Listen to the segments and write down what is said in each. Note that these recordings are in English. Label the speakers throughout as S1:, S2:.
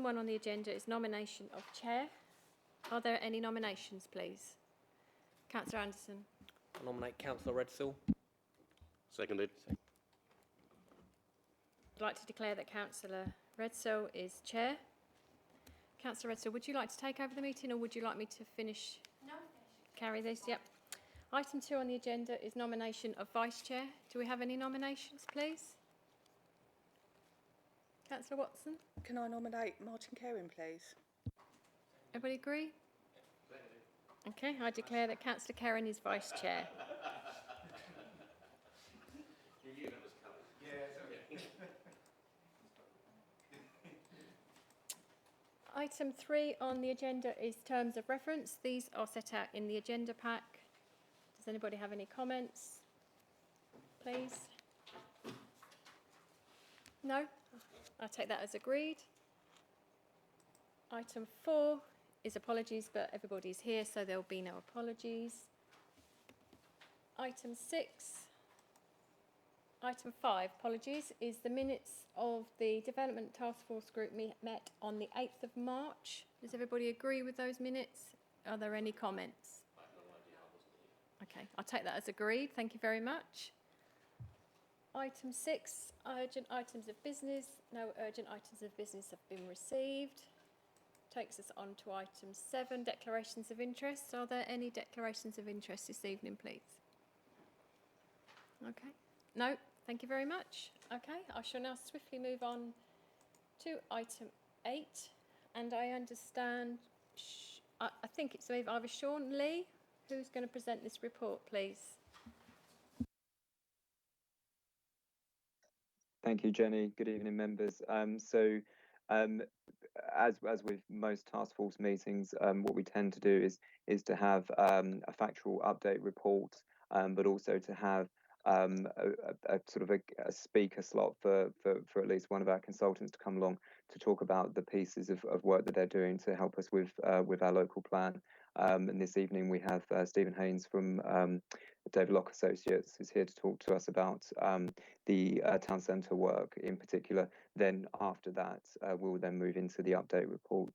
S1: 1 on the agenda is nomination of chair. Are there any nominations, please? Councillor Anderson.
S2: I nominate Councillor Redsill.
S3: Seconded.
S1: I'd like to declare that Councillor Redsill is chair. Councillor Redsill, would you like to take over the meeting, or would you like me to finish? No. Carry this? Yep. Item 2 on the agenda is nomination of vice chair. Do we have any nominations, please? Councillor Watson.
S4: Can I nominate Martin Kerwin, please?
S1: Everybody agree? Okay, I declare that Councillor Kerwin is vice chair. Item 3 on the agenda is terms of reference. These are set out in the agenda pack. Does anybody have any comments, please? No? I'll take that as agreed. Item 4 is apologies, but everybody's here, so there will be no apologies. Item 5, apologies, is the minutes of the Development Task Force Group met on the 8th of March. Does everybody agree with those minutes? Are there any comments? Okay, I'll take that as agreed. Thank you very much. Item 6, urgent items of business. No urgent items of business have been received. Takes us on to item 7, declarations of interest. Are there any declarations of interest this evening, please? Okay. No, thank you very much. Okay, I shall now swiftly move on to item 8. And I understand, I think it's either Sean Lee who's going to present this report, please.
S5: Thank you, Jenny. Good evening, members. As with most task force meetings, what we tend to do is to have a factual update report, but also to have a sort of a speaker slot for at least one of our consultants to come along to talk about the pieces of work that they're doing to help us with our local plan. And this evening we have Stephen Haynes from David Locke Associates who's here to talk to us about the town centre work in particular. Then after that, we'll then move into the update report.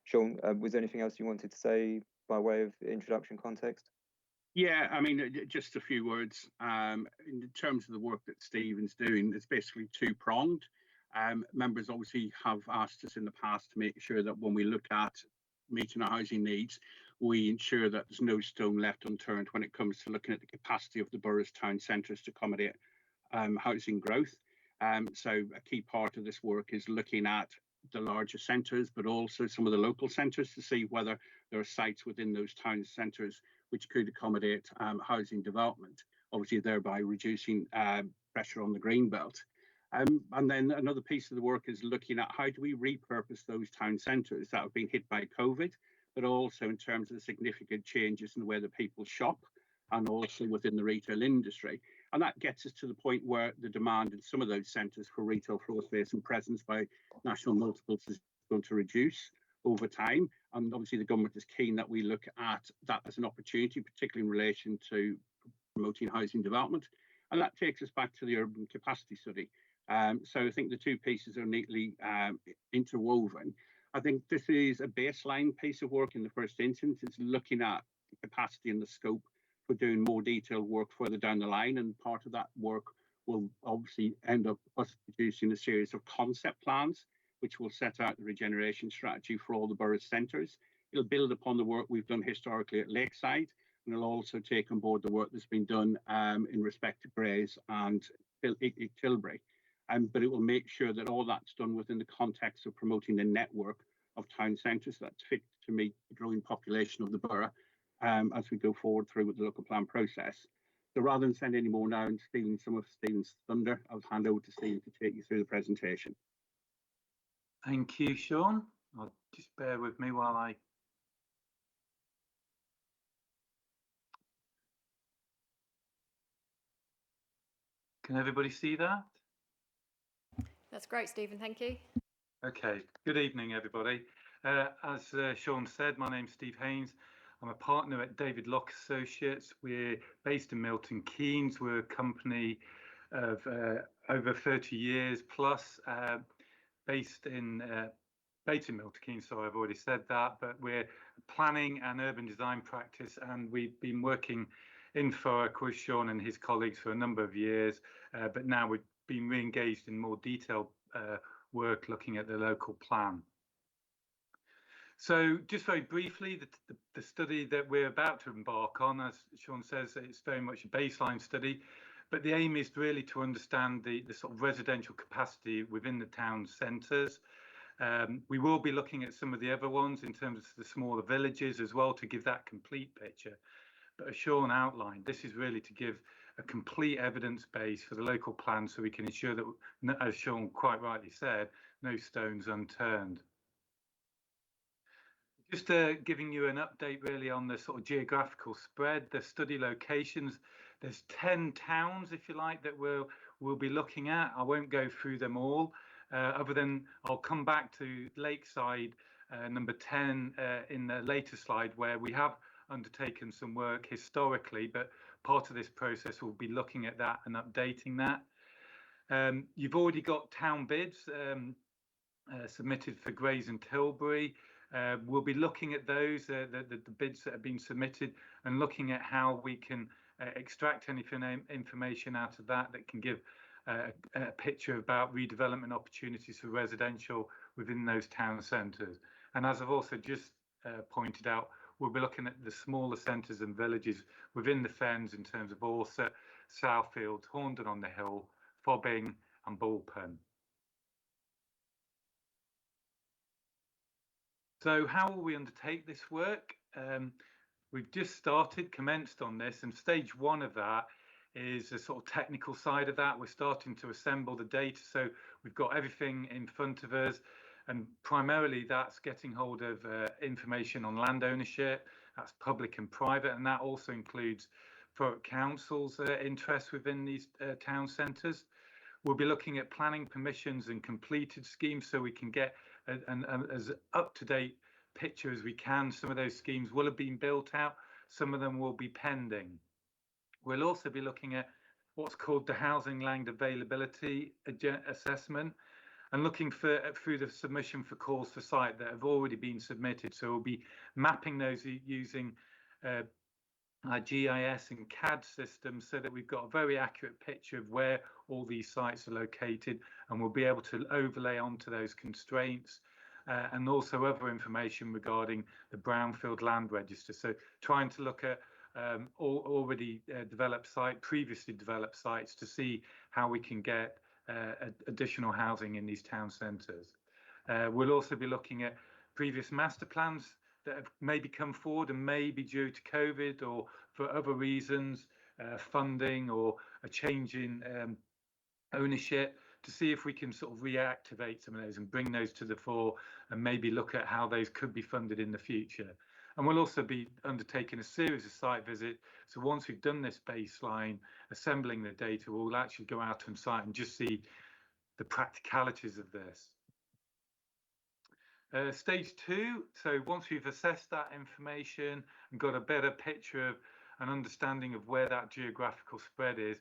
S5: Sean, was there anything else you wanted to say by way of introduction context?
S6: Yeah, I mean, just a few words. In terms of the work that Stephen's doing, it's basically two-pronged. Members obviously have asked us in the past to make sure that when we look at meeting our housing needs, we ensure that there's no stone left unturned when it comes to looking at the capacity of the borough's town centres to accommodate housing growth. So a key part of this work is looking at the larger centres, but also some of the local centres to see whether there are sites within those town centres which could accommodate housing development, obviously thereby reducing pressure on the green belt. And then another piece of the work is looking at how do we repurpose those town centres that have been hit by COVID, but also in terms of the significant changes in the way that people shop and also within the retail industry. And that gets us to the point where the demand in some of those centres for retail floor space and presence by national multiples is going to reduce over time. And obviously the government is keen that we look at that as an opportunity, particularly in relation to promoting housing development. And that takes us back to the urban capacity study. So I think the two pieces are neatly interwoven. I think this is a baseline piece of work in the first instance. It's looking at the capacity and the scope for doing more detailed work further down the line. And part of that work will obviously end up us producing a series of concept plans, which will set out the regeneration strategy for all the borough centres. It'll build upon the work we've done historically at Lakeside, and it'll also take on board the work that's been done in respect to Grays and Tilbury. But it will make sure that all that's done within the context of promoting the network of town centres that's fit to meet the growing population of the borough as we go forward through with the local plan process. So rather than spend any more now and stealing some of Stephen's thunder, I'll hand over to Stephen to take you through the presentation.
S7: Thank you, Sean. I'll just bear with me while I... Can everybody see that?
S1: That's great, Stephen. Thank you.
S7: Okay. Good evening, everybody. As Sean said, my name's Steve Haynes. I'm a partner at David Locke Associates. We're based in Milton Keynes. We're a company of over 30 years plus, based in based in Milton Keynes, so I've already said that, but we're planning and urban design practice, and we've been working in Thurrock with Sean and his colleagues for a number of years, but now we've been re-engaged in more detailed work looking at the local plan. So just very briefly, the study that we're about to embark on, as Sean says, it's very much a baseline study, but the aim is really to understand the sort of residential capacity within the town centres. We will be looking at some of the other ones in terms of the smaller villages as well to give that complete picture. But as Sean outlined, this is really to give a complete evidence base for the local plan so we can ensure that, as Sean quite rightly said, no stones unturned. Just giving you an update really on the sort of geographical spread, the study locations. There's 10 towns, if you like, that we'll be looking at. I won't go through them all, other than I'll come back to Lakeside, number 10 in the later slide, where we have undertaken some work historically, but part of this process will be looking at that and updating that. You've already got town bids submitted for Grays and Tilbury. We'll be looking at those, the bids that have been submitted, and looking at how we can extract any information out of that can give a picture about redevelopment opportunities for residential within those town centres. And as I've also just pointed out, we'll be looking at the smaller centres and villages within the Fens in terms of Orsett, Southfields, Horndon on the Hill, Fobbing and Bullpen. So how will we undertake this work? We've just commenced on this, and stage one of that is the sort of technical side of that. We're starting to assemble the data, so we've got everything in front of us, and primarily that's getting hold of information on land ownership, that's public and private, and that also includes for council's interest within these town centres. We'll be looking at planning permissions and completed schemes so we can get an as up-to-date picture as we can. Some of those schemes will have been built out, some of them will be pending. We'll also be looking at what's called the housing land availability assessment, and looking through the submission for calls for site that have already been submitted. So we'll be mapping those using our GIS and CAD systems so that we've got a very accurate picture of where all these sites are located, and we'll be able to overlay onto those constraints and also other information regarding the brownfield land register. So trying to look at already previously developed sites to see how we can get additional housing in these town centres. We'll also be looking at previous master plans that have maybe come forward and maybe due to COVID or for other reasons, funding or a change in ownership, to see if we can sort of reactivate some of those and bring those to the fore and maybe look at how those could be funded in the future. And we'll also be undertaking a series of site visits. So once we've done this baseline, assembling the data, we'll actually go out on site and just see the practicalities of this. Stage two, so once we've assessed that information and got a better picture of an understanding of where that geographical spread is,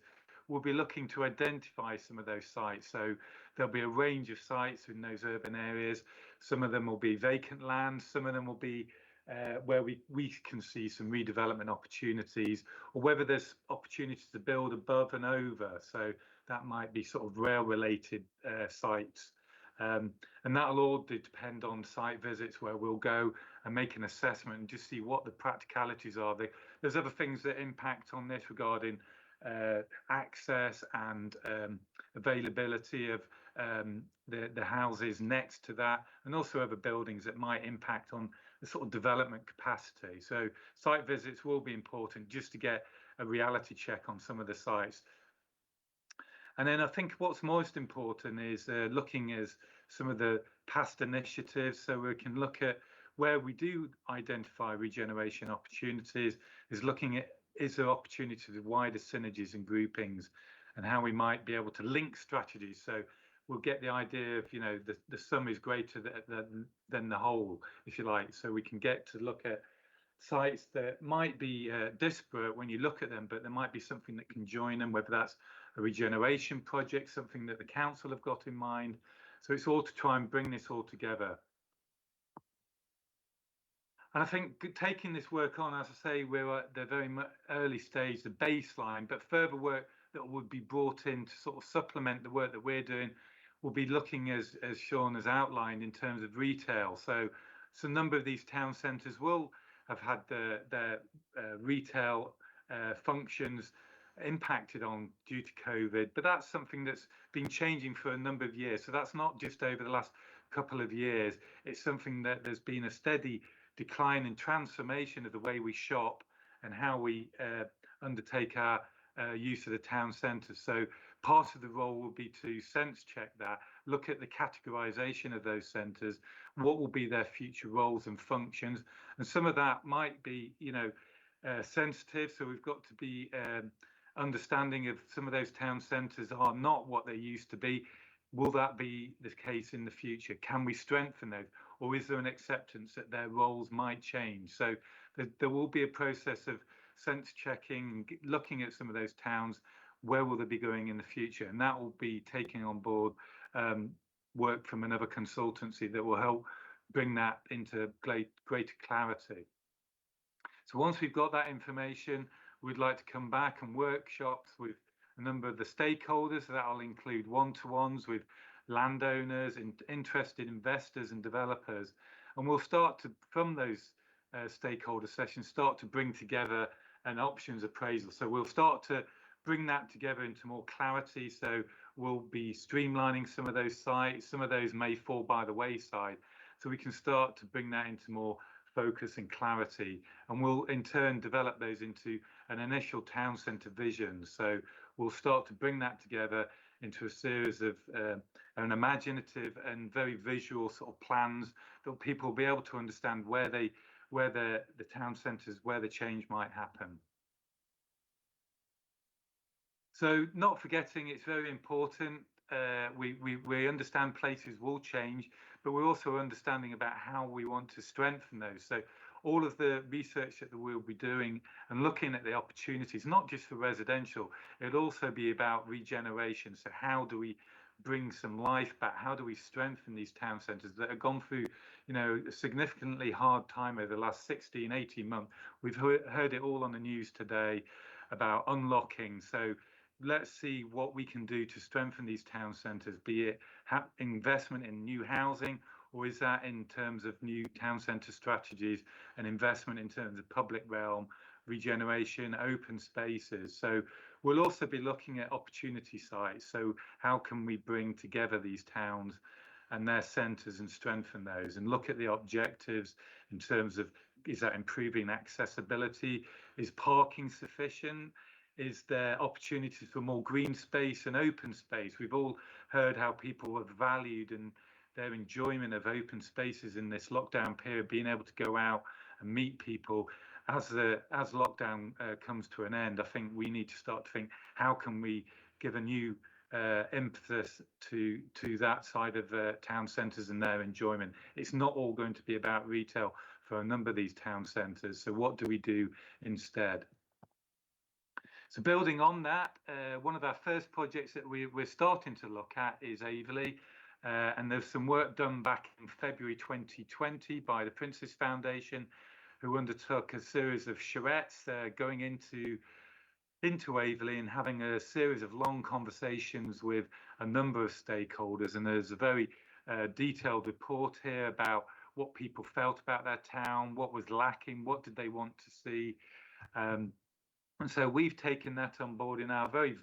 S7: we'll be looking to identify some of those sites. So there'll be a range of sites in those urban areas. Some of them will be vacant land, some of them will be where we can see some redevelopment opportunities, or whether there's opportunities to build above and over. So that might be sort of rail related sites. And that'll all depend on site visits where we'll go and make an assessment and just see what the practicalities are. There's other things that impact on this regarding access and availability of the houses next to that, and also other buildings that might impact on the sort of development capacity. So site visits will be important just to get a reality check on some of the sites. And then I think what's most important is looking at some of the past initiatives, so we can look at where we do identify regeneration opportunities, is looking at is there opportunity to wider synergies and groupings, and how we might be able to link strategies. So we'll get the idea of, you know, the sum is greater than the whole, if you like. So we can get to look at sites that might be disparate when you look at them, but there might be something that can join them, whether that's a regeneration project, something that the council have got in mind. So it's all to try and bring this all together. And I think taking this work on, as I say, we're at the very early stage, the baseline, but further work that would be brought in to sort of supplement the work that we're doing will be looking, as Sean has outlined, in terms of retail. So a number of these town centres will have had their retail functions impacted on due to COVID, but that's something that's been changing for a number of years. So that's not just over the last couple of years. It's something that there's been a steady decline and transformation of the way we shop and how we undertake our use of the town centre. So part of the role will be to sense check that, look at the categorisation of those centres, what will be their future roles and functions, and some of that might be, sensitive. So we've got to be understanding of some of those town centres are not what they used to be. Will that be the case in the future? Can we strengthen those? Or is there an acceptance that their roles might change? So there will be a process of sense checking, looking at some of those towns, where will they be going in the future? And that will be taking on board work from another consultancy that will help bring that into greater clarity. So once we've got that information, we'd like to come back and workshops with a number of the stakeholders. So that'll include one-to-ones with landowners, interested investors and developers. And we'll start to, from those stakeholder sessions, start to bring together an options appraisal. So we'll start to bring that together into more clarity. So we'll be streamlining some of those sites. Some of those may fall by the wayside. So we can start to bring that into more focus and clarity, and we'll in turn develop those into an initial town centre vision. So we'll start to bring that together into a series of an imaginative and very visual sort of plans that people will be able to understand where the town centres, where the change might happen. So not forgetting, it's very important. We understand places will change, but we're also understanding about how we want to strengthen those. So all of the research that we'll be doing and looking at the opportunities, not just for residential, it'll also be about regeneration. So how do we bring some life back? How do we strengthen these town centres that have gone through, a significantly hard time over the last 16, 18 months? We've heard it all on the news today about unlocking. So let's see what we can do to strengthen these town centres, be it investment in new housing, or is that in terms of new town centre strategies and investment in terms of public realm, regeneration, open spaces. So we'll also be looking at opportunity sites. So how can we bring together these towns and their centres and strengthen those, and look at the objectives in terms of, is that improving accessibility? Is parking sufficient? Is there opportunities for more green space and open space? We've all heard how people have valued and their enjoyment of open spaces in this lockdown period, being able to go out and meet people. As lockdown comes to an end, I think we need to start to think, how can we give a new impetus to that side of town centres and their enjoyment? It's not all going to be about retail for a number of these town centres. So what do we do instead? So building on that, one of our first projects that we're starting to look at is Averley. And there's some work done back in February 2020 by the Princess Foundation, who undertook a series of charrettes going into Averley and having a series of long conversations with a number of stakeholders. And there's a very detailed report here about what people felt about their town, what was lacking, what did they want to see. And so we've taken that on board in our very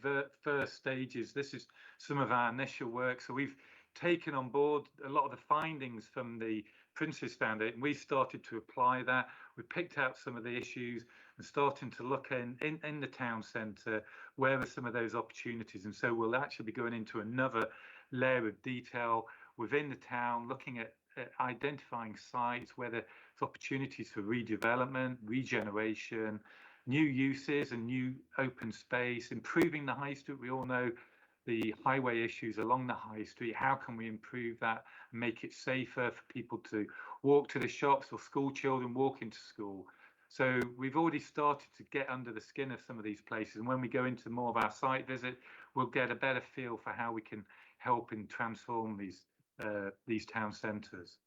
S7: first stages. This is some of our initial work. So we've taken on board a lot of the findings from the Princess Foundation. We started to apply that. We picked out some of the issues and starting to look in the town centre, where are some of those opportunities. And so we'll actually be going into another layer of detail within the town, looking at identifying sites where there's opportunities for redevelopment, regeneration, new uses and new open space, improving the high street. We all know the highway issues along the high street. How can we improve that and make it safer for people to walk to the shops, or school children walk into school? So we've already started to get under the skin of some of these places, and when we go into more of our site visit, we'll get a better feel for how we can help and transform these town centres.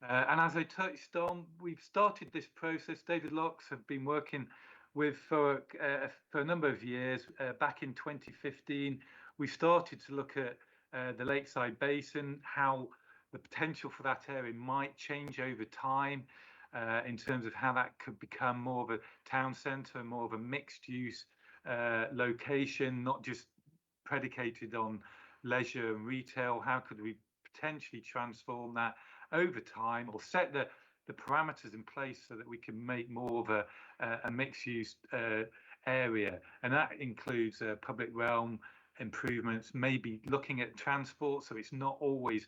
S7: And as I touched on, we've started this process. David Locks have been working with Thurrock for a number of years. Back in 2015, we started to look at the Lakeside Basin, how the potential for that area might change over time in terms of how that could become more of a town centre, more of a mixed use location, not just predicated on leisure and retail. How could we potentially transform that over time, or set the parameters in place so that we can make more of a mixed use area? And that includes public realm improvements, maybe looking at transport, so it's not always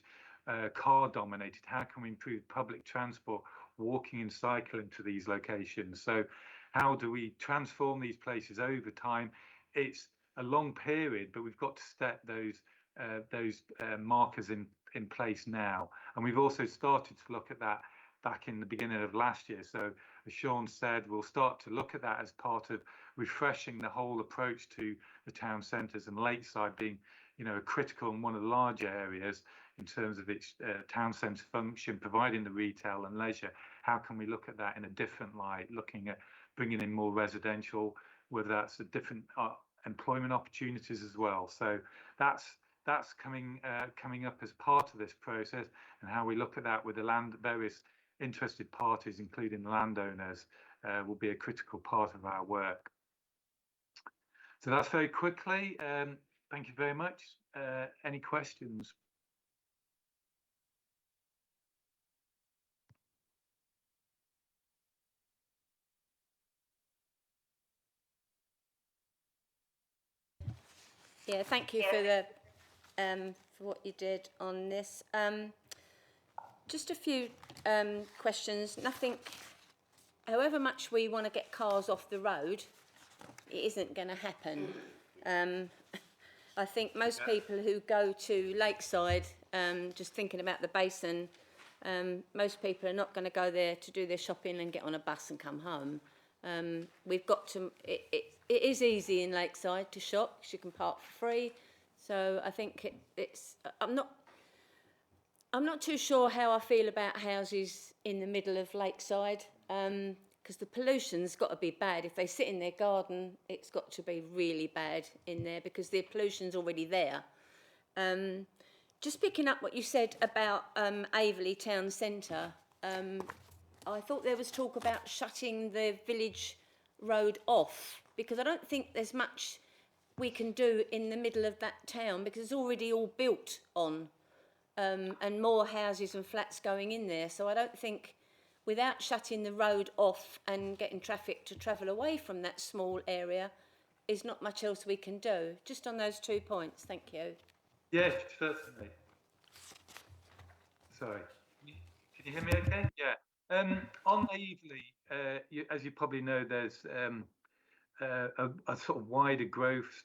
S7: car dominated. How can we improve public transport, walking and cycling to these locations? So how do we transform these places over time? It's a long period, but we've got to set those markers in place now. And we've also started to look at that back in the beginning of last year. So as Sean said, we'll start to look at that as part of refreshing the whole approach to the town centres, and Lakeside being, you know, a critical and one of the larger areas in terms of its town centre function, providing the retail and leisure. How can we look at that in a different light, looking at bringing in more residential, whether that's a different employment opportunities as well. So that's coming up as part of this process, and how we look at that with the various interested parties, including the landowners, will be a critical part of our work. So that's very quickly. Thank you very much. Any questions?
S8: Yeah, thank you for the for what you did on this. Just a few questions. Nothing. However much we want to get cars off the road, it isn't going to happen. I think most people who go to Lakeside, just thinking about the basin, most people are not going to go there to do their shopping and get on a bus and come home. We've got to. It is easy in Lakeside to shop because you can park for free. So I think it's. I'm not too sure how I feel about houses in the middle of Lakeside, because the pollution's got to be bad. If they sit in their garden, it's got to be really bad in there because the pollution's already there. Just picking up what you said about Averley Town Centre, I thought there was talk about shutting the village road off, because I don't think there's much we can do in the middle of that town because it's already all built on, and more houses and flats going in there. So I don't think, without shutting the road off and getting traffic to travel away from that small area, is not much else we can do. Just on those 2 points, thank you.
S7: Yes, certainly. Sorry, can you hear me okay? Yeah. On Averley, as you probably know, there's a sort of wider growth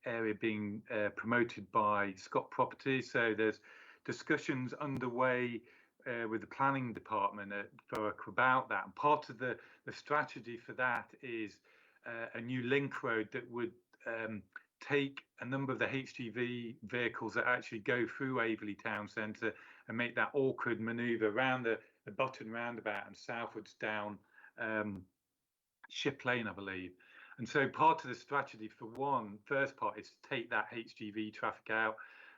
S7: area being promoted by Scott Properties. So there's discussions underway with the planning department at Thurrock about that. And part of the strategy for that is a new link road that would take a number of the HGV vehicles that actually go through Averley Town Centre and make that awkward manoeuvre around the Button roundabout and southwards down Ship Lane, I believe. And so part of the strategy for first part is to take that HGV traffic out.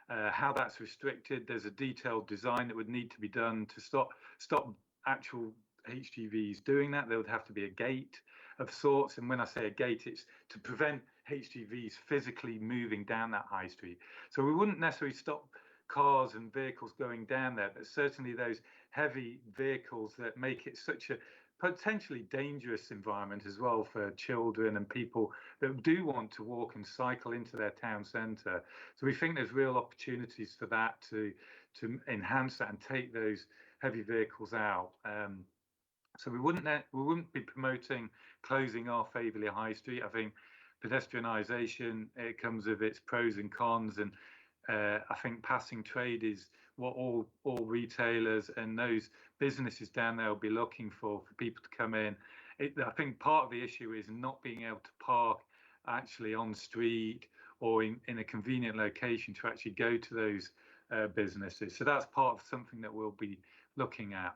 S7: How that's restricted, there's a detailed design that would need to be done to stop actual HGVs doing that. There would have to be a gate of sorts, and when I say a gate, it's to prevent HGVs physically moving down that high street. So we wouldn't necessarily stop cars and vehicles going down there, but certainly those heavy vehicles that make it such a potentially dangerous environment as well for children and people that do want to walk and cycle into their town centre. So we think there's real opportunities for that to enhance that and take those heavy vehicles out. So we wouldn't be promoting closing off Averley High Street. I think pedestrianisation, it comes with its pros and cons, and I think passing trade is what all retailers and those businesses down there will be looking for people to come in. I think part of the issue is not being able to park actually on street or in a convenient location to actually go to businesses. So that's part of something that we'll be looking at.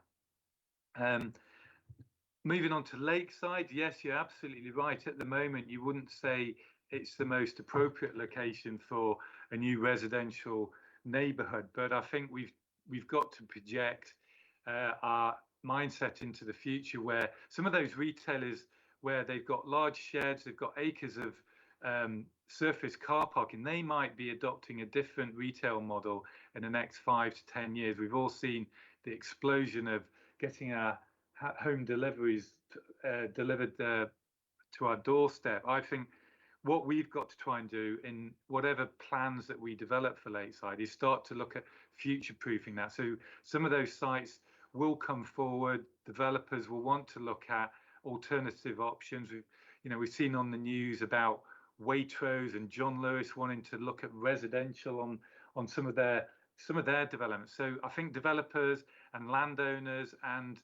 S7: Moving on to Lakeside, yes, you're absolutely right. At the moment, you wouldn't say it's the most appropriate location for a new residential neighbourhood, but I think we've got to project our mindset into the future, where some of those retailers, where they've got large sheds, they've got acres of surface car parking, they might be adopting a different retail model in the next 5 to 10 years. We've all seen the explosion of getting our home deliveries delivered to our doorstep. I think what we've got to try and do in whatever plans that we develop for Lakeside is start to look at future proofing that. So some of those sites will come forward, developers will want to look at alternative options. We've seen on the news about Waitrose and John Lewis wanting to look at residential on some of their developments. So I think developers and landowners and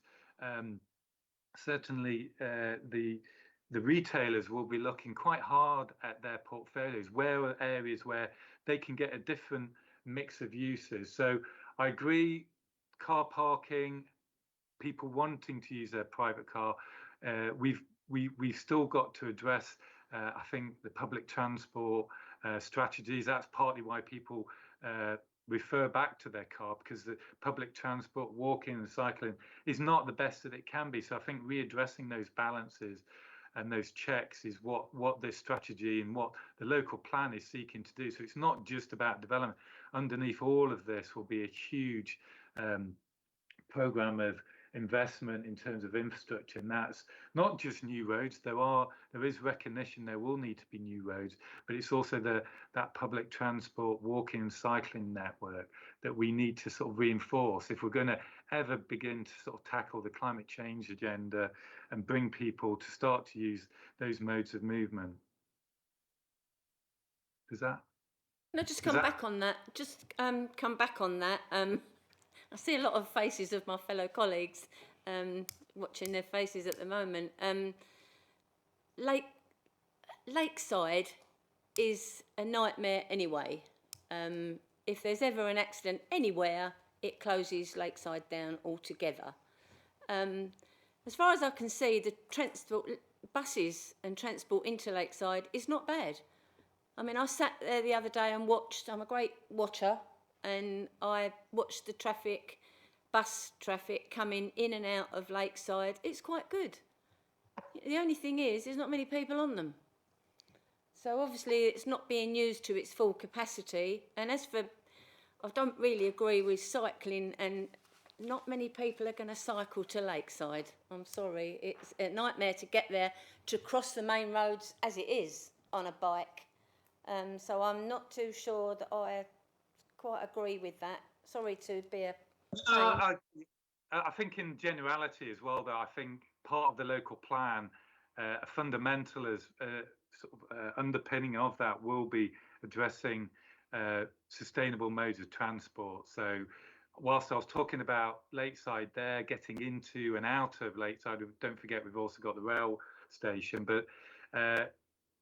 S7: certainly the retailers will be looking quite hard at their portfolios. Where are areas where they can get a different mix of uses? So I agree, car parking, people wanting to use their private car. We've still got to address, I think, the public transport strategies. That's partly why people refer back to their car, because the public transport, walking and cycling, is not the best that it can be. So I think readdressing those balances and those checks is what this strategy and what the local plan is seeking to do. So it's not just about development. Underneath all of this will be a huge program of investment in terms of infrastructure, and that's not just new roads. There is recognition there will need to be new roads, but it's also that public transport, walking and cycling network that we need to sort of reinforce if we're going to ever begin to sort of tackle the climate change agenda and bring people to start to use those modes of movement. Does that?
S8: No, just come back on that. Come back on that. I see a lot of faces of my fellow colleagues watching their faces at the moment. Lakeside is a nightmare anyway. If there's ever an accident anywhere, it closes Lakeside down altogether. As far as I can see, the transport, buses and transport into Lakeside is not bad. I mean, I sat there the other day and watched, I'm a great watcher, and I watched the bus traffic coming in and out of Lakeside. It's quite good. The only thing is, there's not many people on them. So obviously it's not being used to its full capacity. And as for, I don't really agree with cycling, and not many people are going to cycle to Lakeside. I'm sorry, it's a nightmare to get there, to cross the main roads as it is on a bike. So I'm not too sure that I quite agree with that. Sorry to be a pain.
S7: I think in generality as well, though, I think part of the local plan, a fundamental underpinning of that will be addressing sustainable modes of transport. So whilst I was talking about Lakeside there, getting into and out of Lakeside, don't forget we've also got the rail station, but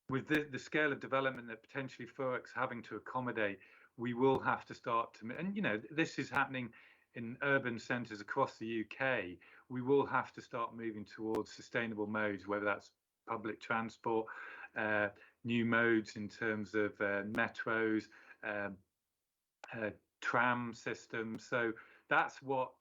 S7: with the scale of development that potentially Thurrock's having to accommodate, we will have to start to, and this is happening in urban centres across the UK, we will have to start moving towards sustainable modes, whether that's public transport, new modes in terms of metros, tram systems. So that's what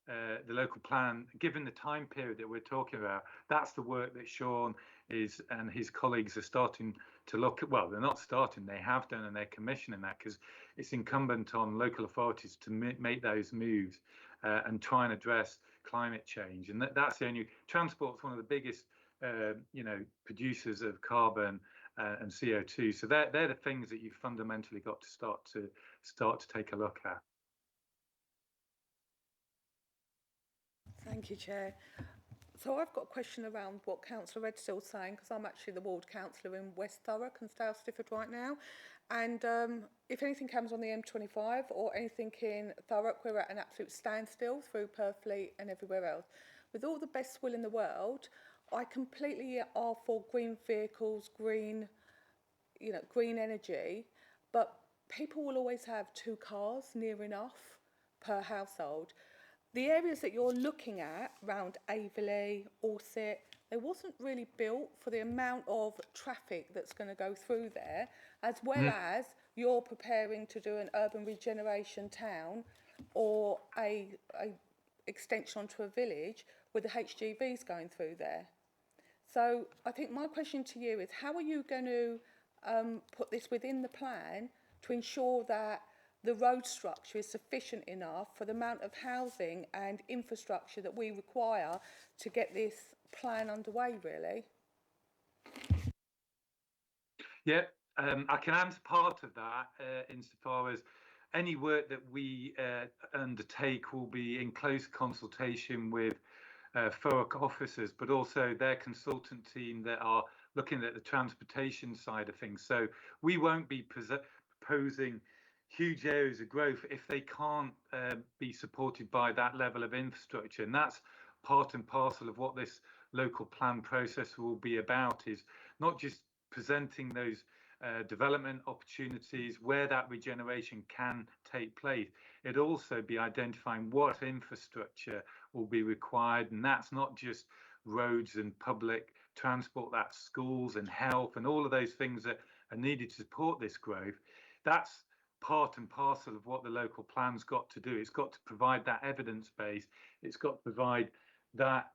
S7: the local plan, given the time period that we're talking about, that's the work that Sean and his colleagues are starting to look at. Well, they're not starting, they have done, and they're commissioning that, because it's incumbent on local authorities to make those moves and try and address climate change. And that's the only, transport's one of the biggest producers of carbon and CO2. So they're the things that you've fundamentally got to start to take a look at.
S4: Thank you, Chair. So I've got a question around what Councillor Redstill's saying, because I'm actually the ward councillor in West Thurrock and South Stifford right now. And if anything comes on the M25 or anything in Thurrock, we're at an absolute standstill through Purfleet and everywhere else. With all the best will in the world, I completely are for green vehicles, green energy, but people will always have 2 cars near enough per household. The areas that you're looking at around Averley, Alsett, they wasn't really built for the amount of traffic that's going to go through there, as well as you're preparing to do an urban regeneration town or a extension onto a village with the HGVs going through there. So I think my question to you is, how are you going to put this within the plan to ensure that the road structure is sufficient enough for the amount of housing and infrastructure that we require to get this plan underway, really?
S7: Yeah, I can answer part of that insofar as any work that we undertake will be in close consultation with Thurrock officers, but also their consultant team that are looking at the transportation side of things. So we won't be proposing huge areas of growth if they can't be supported by that level of infrastructure. And that's part and parcel of what this local plan process will be about, is not just presenting those development opportunities where that regeneration can take place. It also be identifying what infrastructure will be required, and that's not just roads and public transport, that's schools and health and all of those things that are needed to support this growth. That's part and parcel of what the local plan's got to do. It's got to provide that evidence base. It's got to provide that,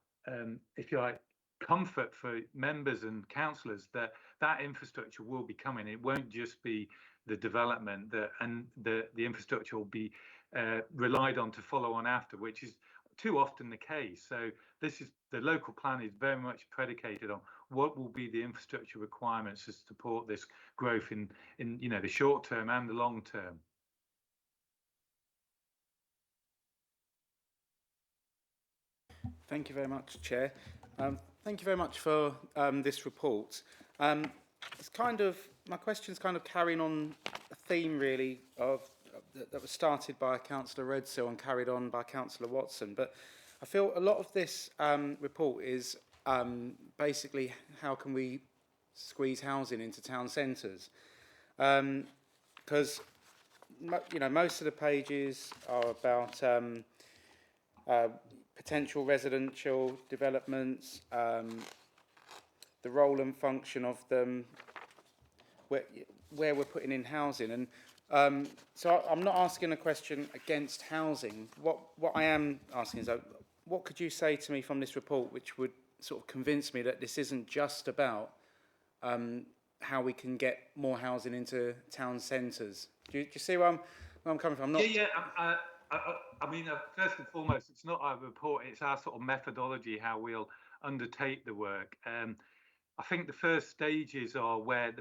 S7: if you like, comfort for members and councillors that that infrastructure will be coming. It won't just be the development and the infrastructure will be relied on to follow on after, which is too often the case. So this is, the local plan is very much predicated on what will be the infrastructure requirements to support this growth in you know, the short term and the long term.
S9: Thank you very much, Chair. Thank you very much for this report. It's kind of, my question's kind of carrying on a theme really of that was started by Councillor Redsill and carried on by Councillor Watson. But I feel a lot of this report is basically how can we squeeze housing into town centres, because you know, most of the pages are about potential residential developments, the role and function of them, where we're putting in housing. And so I'm not asking a question against housing. What I am asking is, what could you say to me from this report which would sort of convince me that this isn't just about how we can get more housing into town centres? Do you see where I'm coming from? I'm not...
S7: Yeah. I mean, first and foremost, it's not our report, it's our sort of methodology, how we'll undertake the work. I think the first stages are where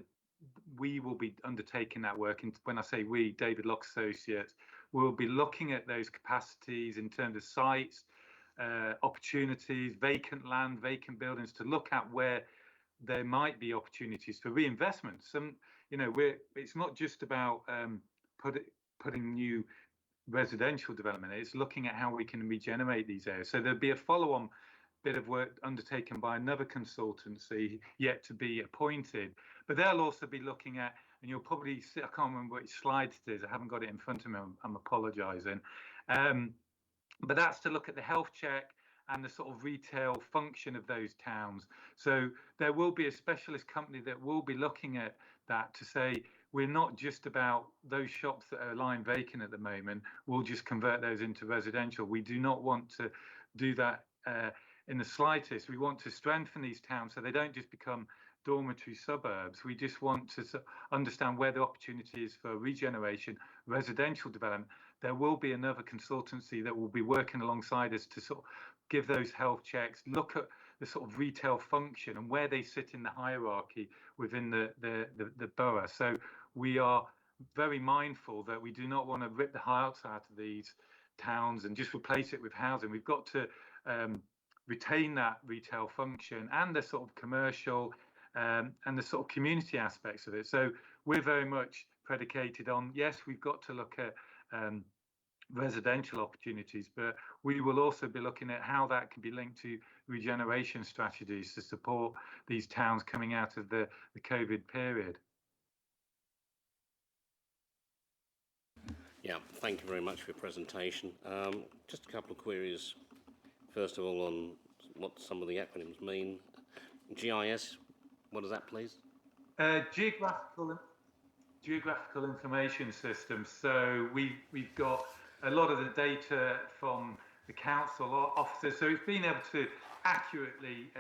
S7: we will be undertaking that work. And when I say we, David Locke Associates, we'll be looking at those capacities in terms of sites, opportunities, vacant land, vacant buildings, to look at where there might be opportunities for reinvestment. Some, you know, it's not just about putting new residential development, it's looking at how we can regenerate these areas. So there'll be a follow-on bit of work undertaken by another consultancy yet to be appointed, but they'll also be looking at, and you'll probably see, I can't remember which slide it is, I haven't got it in front of me, I'm apologising, but that's to look at the health check and the sort of retail function of those towns. So there will be a specialist company that will be looking at that to say, we're not just about those shops that are lying vacant at the moment, we'll just convert those into residential. We do not want to do that in the slightest. We want to strengthen these towns so they don't just become dormitory suburbs. We just want to understand where the opportunity is for regeneration, residential development. There will be another consultancy that will be working alongside us to sort of give those health checks, look at the sort of retail function and where they sit in the hierarchy within the borough. So we are very mindful that we do not want to rip the hearts out of these towns and just replace it with housing. We've got to retain that retail function and the sort of commercial and the sort of community aspects of it. So we're very much predicated on, yes, we've got to look at residential opportunities, but we will also be looking at how that can be linked to regeneration strategies to support these towns coming out of the COVID period.
S3: Yeah, thank you very much for your presentation. Just a couple of queries. First of all, on what some of the acronyms mean. GIS, what is that, please?
S7: Geographical information system. So we've got a lot of the data from the council officers. So it's being able to accurately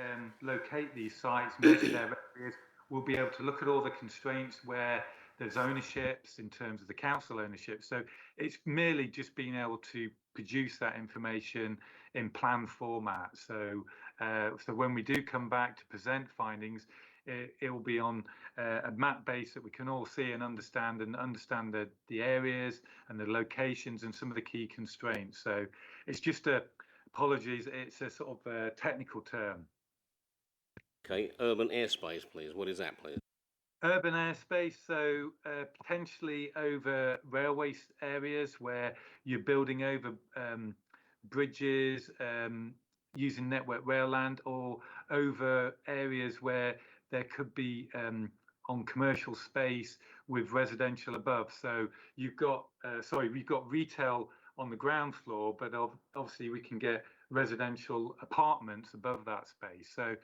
S7: locate these sites, measure their areas. We'll be able to look at all the constraints where there's ownerships in terms of the council ownership. So it's merely just being able to produce that information in plan format. So so when we do come back to present findings, it will be on a map base that we can all see and understand the areas and the locations and some of the key constraints. So it's just apologies, it's a sort of a technical term.
S3: Okay, urban airspace, please. What is that, please?
S7: Urban airspace, so potentially over railway areas where you're building over bridges, using network rail land, or over areas where there could be on commercial space with residential above. So you've got, we've got retail on the ground floor, but obviously we can get residential apartments above that space. So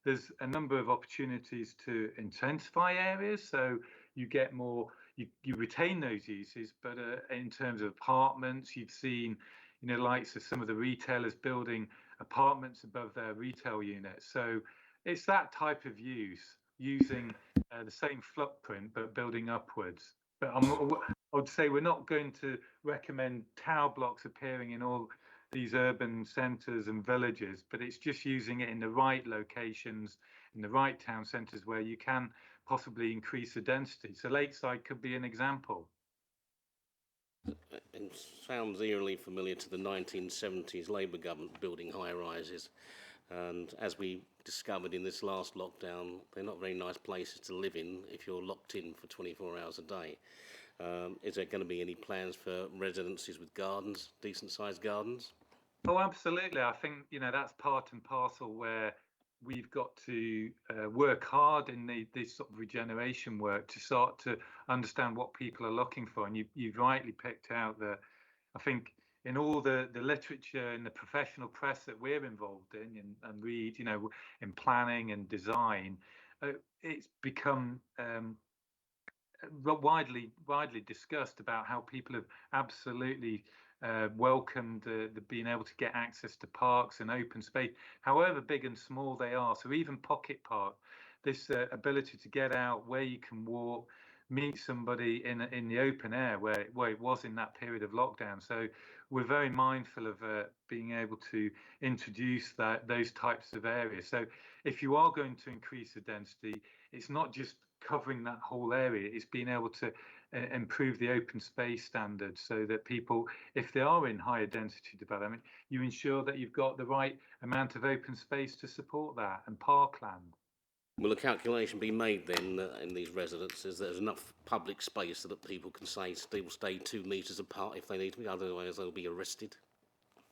S7: there's a number of opportunities to intensify areas. So you get more, you retain those uses, but in terms of apartments, you've seen, you know, likes of some of the retailers building apartments above their retail units. So it's that type of use, using the same footprint but building upwards. But I would say we're not going to recommend tower blocks appearing in all these urban centres and villages, but it's just using it in the right locations, in the right town centres where you can possibly increase the density. So Lakeside could be an example.
S3: It sounds eerily familiar to the 1970s Labour government building high-rises. And as we discovered in this last lockdown, they're not very nice places to live in if you're locked in for 24 hours a day. Is there going to be any plans for residences with gardens, decent-sized gardens?
S7: Oh, absolutely. I think, you know, that's part and parcel where we've got to work hard in this sort of regeneration work to start to understand what people are looking for. And you've rightly picked out that I think in all the literature and the professional press that we're involved in and read, you know, in planning and design, it's become widely discussed about how people have absolutely welcomed the being able to get access to parks and open space, however big and small they are. So even pocket park, this ability to get out where you can walk, meet somebody in the open air where it was in that period of lockdown. So we're very mindful of being able to introduce those types of areas. So if you are going to increase the density, it's not just covering that whole area, it's being able to improve the open space standards so that people, if they are in higher density development, you ensure that you've got the right amount of open space to support that and parkland.
S3: Will a calculation be made then in these residences that there's enough public space so that people can say still stay 2 metres apart if they need to be, otherwise they'll be arrested?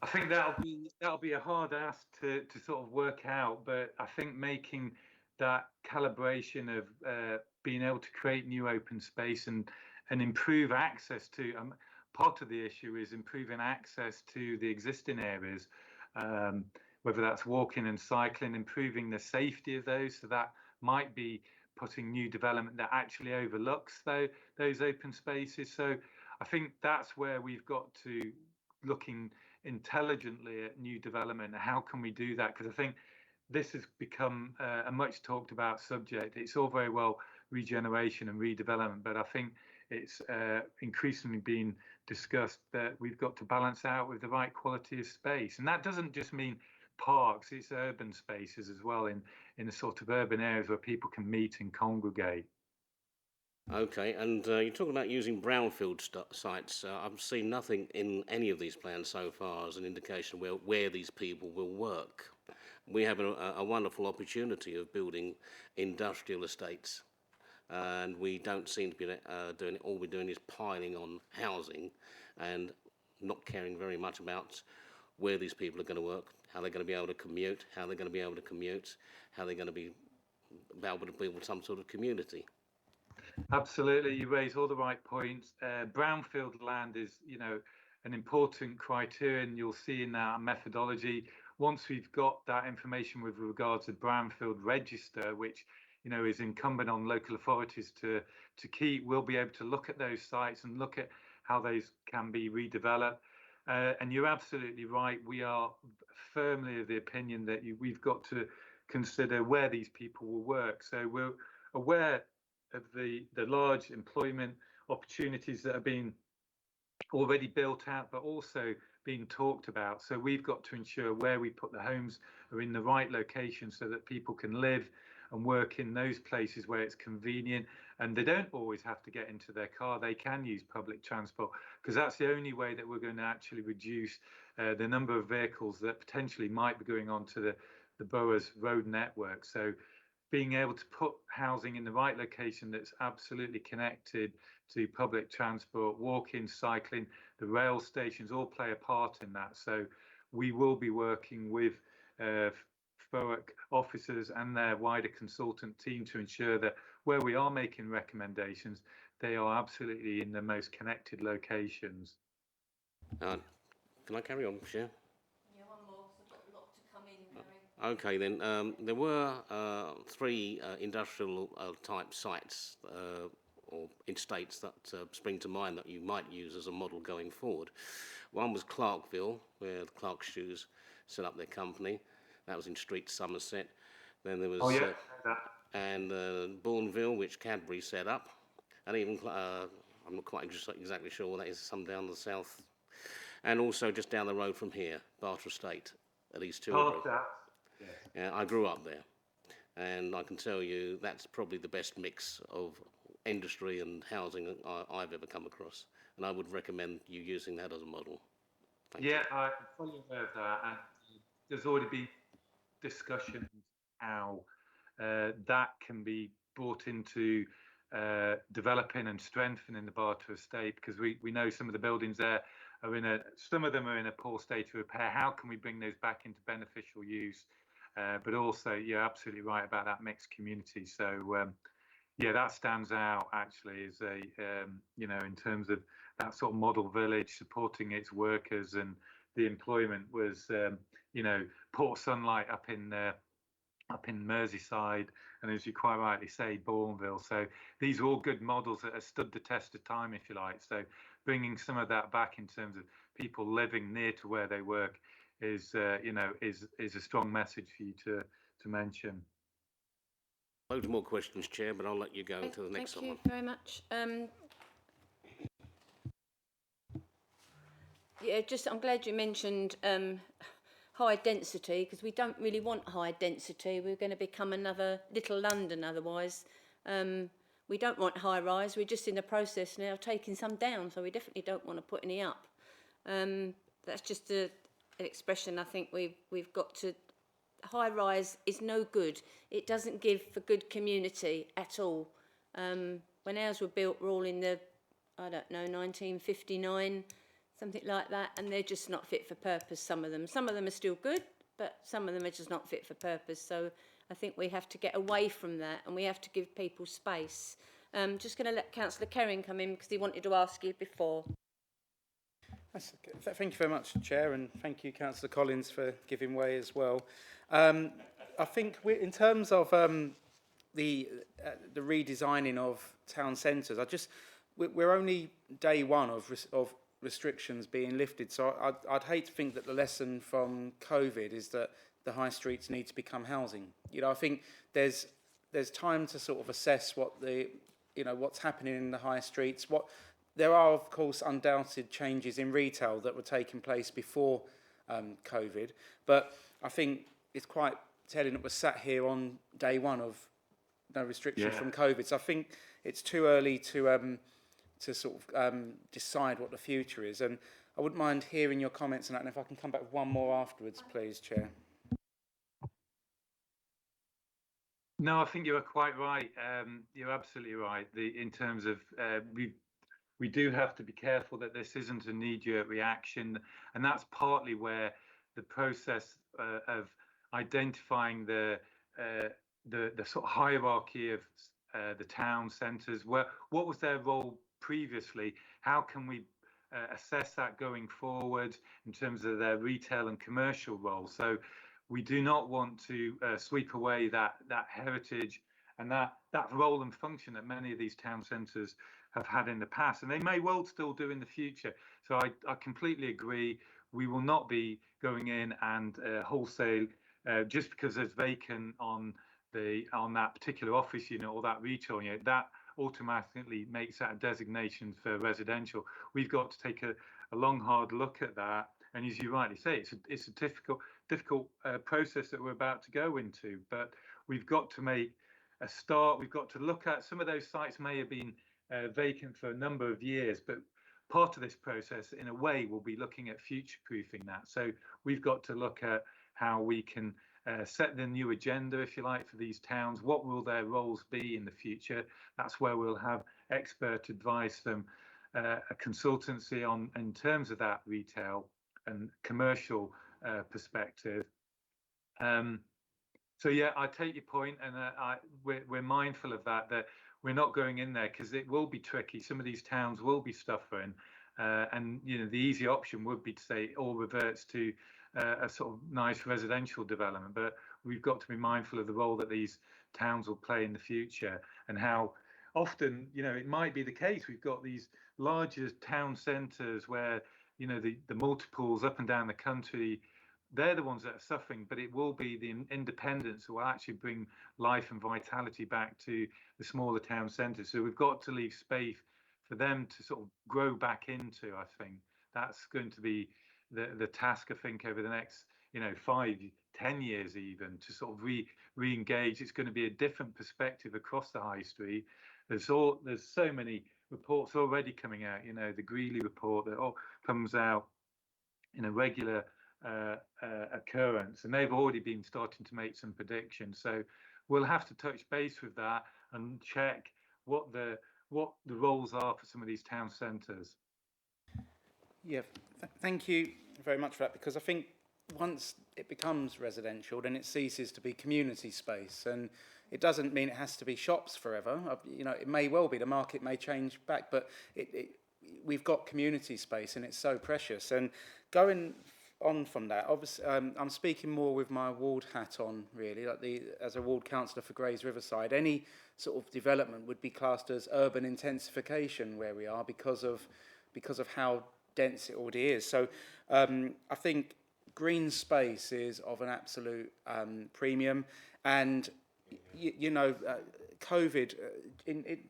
S7: I think that'll be a hard ask to sort of work out, but I think making that calibration of being able to create new open space and improve access to part of the issue is improving access to the existing areas, whether that's walking and cycling, improving the safety of those. So that might be putting new development that actually overlooks those open spaces. So I think that's where we've got to looking intelligently at new development. How can we do that? Because I think this has become a much talked about subject. It's all very well regeneration and redevelopment, but I think it's increasingly being discussed that we've got to balance out with the right quality of space. And that doesn't just mean parks, it's urban spaces as well, in the sort of urban areas where people can meet and congregate.
S3: Okay, and you're talking about using brownfield sites. I've seen nothing in any of these plans so far as an indication where these people will work. We have a wonderful opportunity of building industrial estates, and we don't seem to be doing it. All we're doing is piling on housing and not caring very much about where these people are going to work, how they're going to be able to commute, how they're going to be able to build some sort of community.
S7: Absolutely, you raise all the right points. Brownfield land is, an important criterion you'll see in our methodology. Once we've got that information with regards to brownfield register, which is incumbent on local authorities to keep, we'll be able to look at those sites and look at how those can be redeveloped. And you're absolutely right. We are firmly of the opinion that we've got to consider where these people will work. So we're aware of the large employment opportunities that are being already built out, but also being talked about. So we've got to ensure where we put the homes are in the right location so that people can live and work in those places where it's convenient, and they don't always have to get into their car. They can use public transport, because that's the only way that we're going to actually reduce the number of vehicles that potentially might be going onto the borough's road network. So being able to put housing in the right location that's absolutely connected to public transport, walking, cycling, the rail stations all play a part in that. So we will be working with Thurrock officers and their wider consultant team to ensure that where we are making recommendations, they are absolutely in the most connected locations.
S3: Can I carry on, Chair?
S8: Yeah, one more, 'cause I've got a lot to come in, Gary.
S3: Okay, then. There were 3 industrial type sites or estates that spring to mind that you might use as a model going forward. One was Clarkville, where the Clark Shoes set up their company. That was in Street Somerset. Then there was and Bourneville, which Cadbury set up, and even I'm not quite exactly sure what that is. Some down the south, and also just down the road from here, Barter Estate. At least 2 of them. Yeah, I grew up there, and I can tell you that's probably the best mix of industry and housing I've ever come across, and I would recommend you using that as a model. Thank you.
S7: I'm fully aware of that, and there's already been discussion how that can be brought into developing and strengthening the Barter estate, because we know some of the buildings there are some of them are in a poor state of repair. How can we bring those back into beneficial use? But also, you're absolutely right about that mixed community. So that stands out actually as a in terms of that sort of model village supporting its workers, and the employment was Port Sunlight up in Merseyside, and as you quite rightly say, Bourneville. So these are all good models that have stood the test of time, if you like. So bringing some of that back in terms of people living near to where they work is a strong message for you to mention.
S3: Loads more questions, Chair, but I'll let you go to the next one.
S8: Thank you very much. I'm glad you mentioned high density, because we don't really want high density. We're going to become another Little London otherwise. We don't want high rise. We're just in the process now of taking some down, so we definitely don't want to put any up. That's just an expression I think we've got to. High rise is no good. It doesn't give for good community at all. When ours were built, we're all in the, 1959, something like that, and they're just not fit for purpose, some of them. Some of them are still good, but some of them are just not fit for purpose. So I think we have to get away from that, and we have to give people space. Just going to let Councillor Kerring come in, because he wanted to ask you before.
S9: Thank you very much, Chair, and thank you, Councillor Collins, for giving way as well. I think in terms of the redesigning of town centres, we're only day one of restrictions being lifted. So I'd hate to think that the lesson from COVID is that the high streets need to become housing. I think there's time to sort of assess what's happening in the high streets. There are, of course, undoubted changes in retail that were taking place before COVID, but I think it's quite telling that we're sat here on day one of no restrictions from COVID. So I think it's too early to sort of decide what the future is. And I wouldn't mind hearing your comments on that. And if I can come back with one more afterwards, please, Chair.
S7: No, I think you are quite right. You're absolutely right. In terms of we do have to be careful that this isn't a knee-jerk reaction, and that's partly where the process of identifying the sort of hierarchy of the town centres? What was their role previously? How can we assess that going forward in terms of their retail and commercial role? So we do not want to sweep away that heritage and that role and function that many of these town centres have had in the past, and they may well still do in the future. So I completely agree. We will not be going in and wholesale just because there's vacant on that particular office unit or that retail unit, that automatically makes that a designation for residential. We've got to take a long, hard look at that. And as you rightly say, it's a difficult process that we're about to go into. But we've got to make a start. We've got to look at some of those sites may have been vacant for a number of years, but part of this process, in a way, will be looking at future-proofing that. So we've got to look at how we can set the new agenda, if you like, for these towns. What will their roles be in the future? That's where we'll have expert advice from a consultancy on in terms of that retail and commercial perspective. So yeah, I take your point, and we're mindful of that we're not going in there because it will be tricky. Some of these towns will be suffering, and the easy option would be to say it all reverts to a sort of nice residential development. But we've got to be mindful of the role that these towns will play in the future, and how often it might be the case we've got these larger town centres where the multiples up and down the country, they're the ones that are suffering, but it will be the independents who will actually bring life and vitality back to the smaller town centres. So we've got to leave space for them to sort of grow back into. I think that's going to be the task, I think, over the next 5, 10 years even, to sort of re-engage. It's going to be a different perspective across the high street. There's so many reports already coming out. The Greeley report that comes out in a regular occurrence, and they've already been starting to make some predictions. So we'll have to touch base with that and check what the roles are for some of these town centres.
S9: Yeah, thank you very much for that, because I think once it becomes residential, then it ceases to be community space, and it doesn't mean it has to be shops forever. It may well be, the market may change back, but we've got community space, and it's so precious. And going on from that, obviously, I'm speaking more with my ward hat on, really, as a ward councillor for Grays Riverside. Any sort of development would be classed as urban intensification where we are because of how dense it already is. So I think green space is of an absolute premium. And COVID,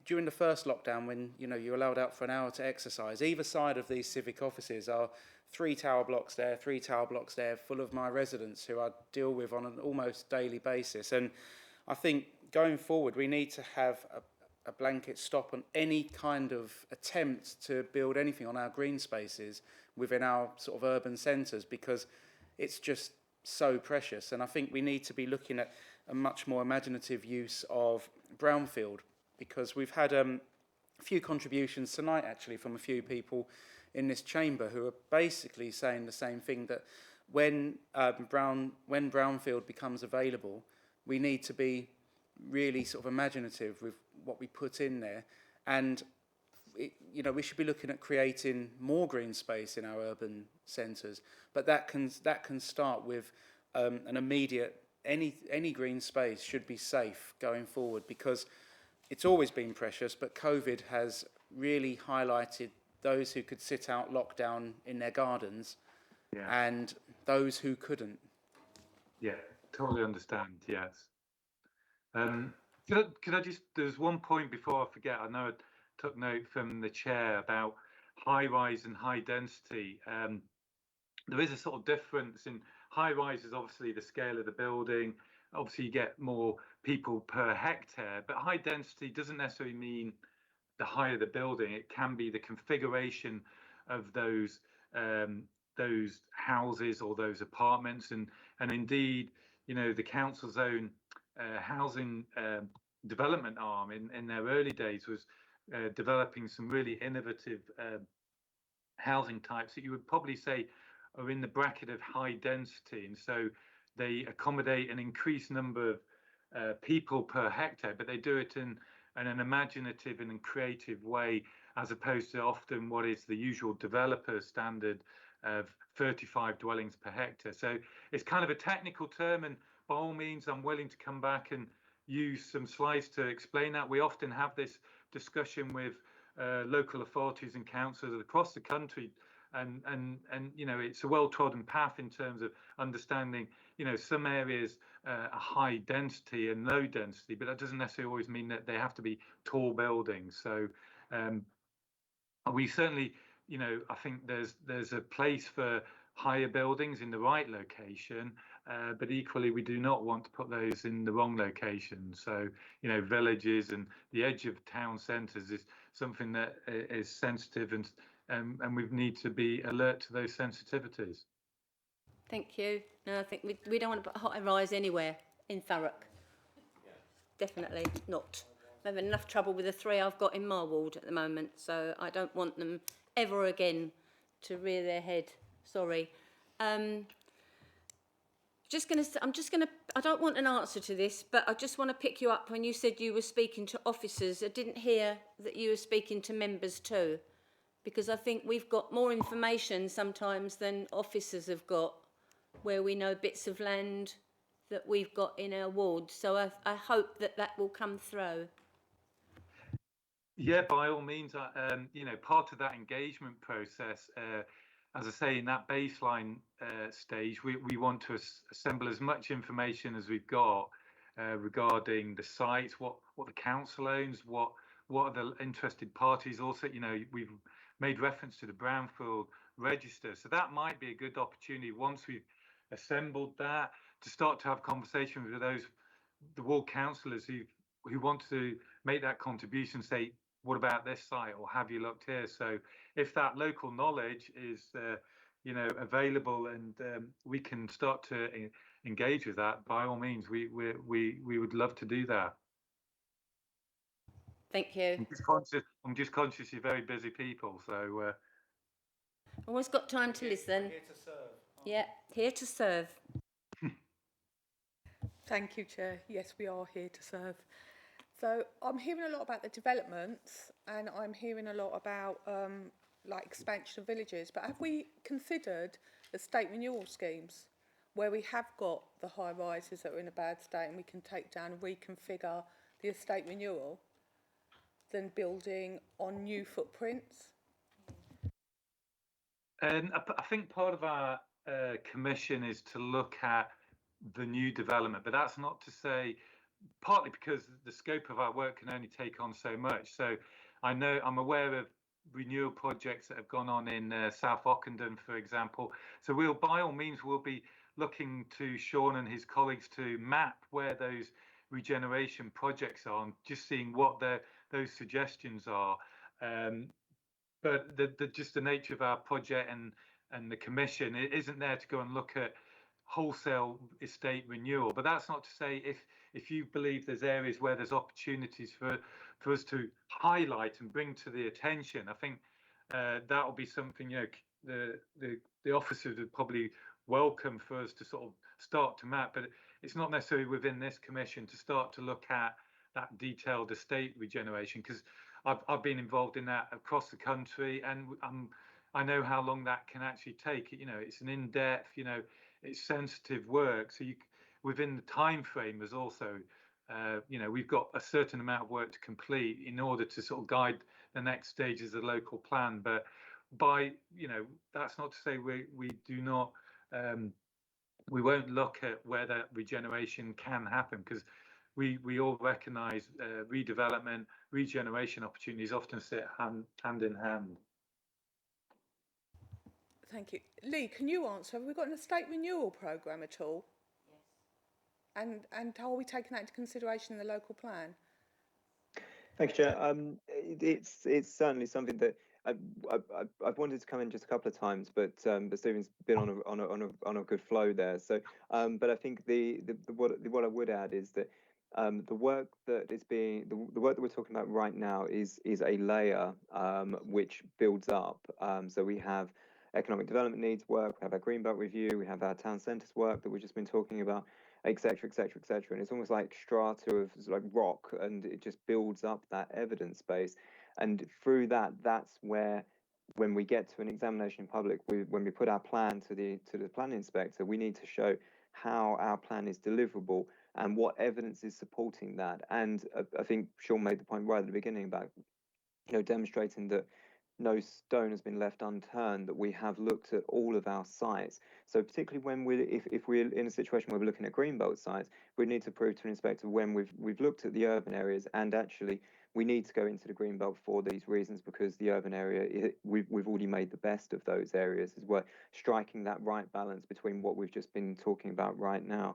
S9: during the first lockdown, when you're allowed out for an hour to exercise, either side of these civic offices are 3 tower blocks there, 3 tower blocks there, full of my residents who I deal with on an almost daily basis. And I think going forward, we need to have a blanket stop on any kind of attempt to build anything on our green spaces within our sort of urban centres, because it's just so precious. And I think we need to be looking at a much more imaginative use of brownfield, because we've had a few contributions tonight actually from a few people in this chamber who are basically saying the same thing, that when brownfield becomes available, we need to be really sort of imaginative with what we put in there, and we should be looking at creating more green space in our urban centres. But that can start with an immediate, any green space should be safe going forward, because it's always been precious, but COVID has really highlighted those who could sit out lockdown in their gardens, and those who couldn't.
S7: Yeah, totally understand. Yes. Could I just, there's one point before I forget. I know I took note from the chair about high rise and high density. There is a sort of difference in high rise is obviously the scale of the building. Obviously you get more people per hectare, but high density doesn't necessarily mean the higher the building. It can be the configuration of those houses or those apartments, and indeed, the council's own housing development arm in their early days was developing some really innovative housing types that you would probably say are in the bracket of high density, and so they accommodate an increased number of people per hectare, but they do it in and an imaginative and creative way, as opposed to often what is the usual developer standard of 35 dwellings per hectare. So it's kind of a technical term, and by all means, I'm willing to come back and use some slides to explain that. We often have this discussion with local authorities and councils across the country, and you know, it's a well-trodden path in terms of understanding, you know, some areas are high density and low density, but that doesn't necessarily always mean that they have to be tall buildings. So we certainly, you know, I think there's a place for higher buildings in the right location, but equally we do not want to put those in the wrong location. So, you know, villages and the edge of town centres is something that is sensitive, and we need to be alert to those sensitivities.
S8: Thank you. No, I think we don't want to put a high rise anywhere in Thurrock. Definitely not. I'm having enough trouble with the 3 I've got in my ward at the moment, so I don't want them ever again to rear their head. Sorry. I don't want an answer to this, but I just want to pick you up when you said you were speaking to officers. I didn't hear that you were speaking to members too, because I think we've got more information sometimes than officers have got, where we know bits of land that we've got in our ward. So I hope that will come through.
S7: Yeah, by all means. You know, part of that engagement process, as I say, in that baseline stage, we want to assemble as much information as we've got regarding the sites, what the council owns, what are the interested parties. Also, you know, we've made reference to the brownfield register, so that might be a good opportunity once we've assembled that to start to have conversations with the ward councillors who want to make that contribution. Say, what about this site, or have you looked here? So if that local knowledge is you know, available, and we can start to engage with that, by all means, we would love to do that.
S8: Thank you.
S7: I'm just conscious you're very busy people, so
S8: Always got time to listen.
S9: Here to serve.
S8: Yeah, here to serve.
S4: Thank you, Chair. Yes, we are here to serve. So I'm hearing a lot about the developments, and I'm hearing a lot about like expansion of villages. But have we considered the state renewal schemes, where we have got the high rises that are in a bad state, and we can take down and reconfigure the estate renewal, than building on new footprints?
S7: And I think part of our commission is to look at the new development, but that's not to say, partly because the scope of our work can only take on so much. So I'm aware of renewal projects that have gone on in South Ockenden, for example. So by all means, we'll be looking to Sean and his colleagues to map where those regeneration projects are, and just seeing what those suggestions are. But just the nature of our project and the commission, it isn't there to go and look at wholesale estate renewal. But that's not to say if you believe there's areas where there's opportunities for us to highlight and bring to the attention, I think that will be something, you know, the officers would probably welcome for us to sort of start to map. But it's not necessarily within this commission to start to look at that detailed estate regeneration, because I've been involved in that across the country, and I know how long that can actually take. You know, it's an in-depth, you know, it's sensitive work. So within the time frame, there's also, you know, we've got a certain amount of work to complete in order to sort of guide the next stages of the local plan. But you know, that's not to say we do not, we won't look at where that regeneration can happen, because we all recognise redevelopment, regeneration opportunities often sit hand in hand.
S4: Thank you. Lee, can you answer? Have we got an estate renewal programme at all? Yes. And how are we taking that into consideration in the local plan?
S5: Thank you, Chair. It's certainly something that I've wanted to come in just a couple of times, but Stephen's been on a good flow there. So, but I think what I would add is that the work that is being the work that we're talking about right now is a layer which builds up. So we have economic development needs work, we have our Greenbelt review, we have our town centres work that we've just been talking about, etc., etc., etc. And it's almost like strata of like rock, and it just builds up that evidence base. And through that, that's where, when we get to an examination in public, when we put our plan to the planning inspector, we need to show how our plan is deliverable and what evidence is supporting that. And I think Sean made the point right at the beginning about, demonstrating that no stone has been left unturned, that we have looked at all of our sites. So particularly when if we're in a situation where we're looking at greenbelt sites, we need to prove to an inspector when we've looked at the urban areas, and actually we need to go into the greenbelt for these reasons, because the urban area, we've already made the best of those areas as well, striking that right balance between what we've just been talking about right now.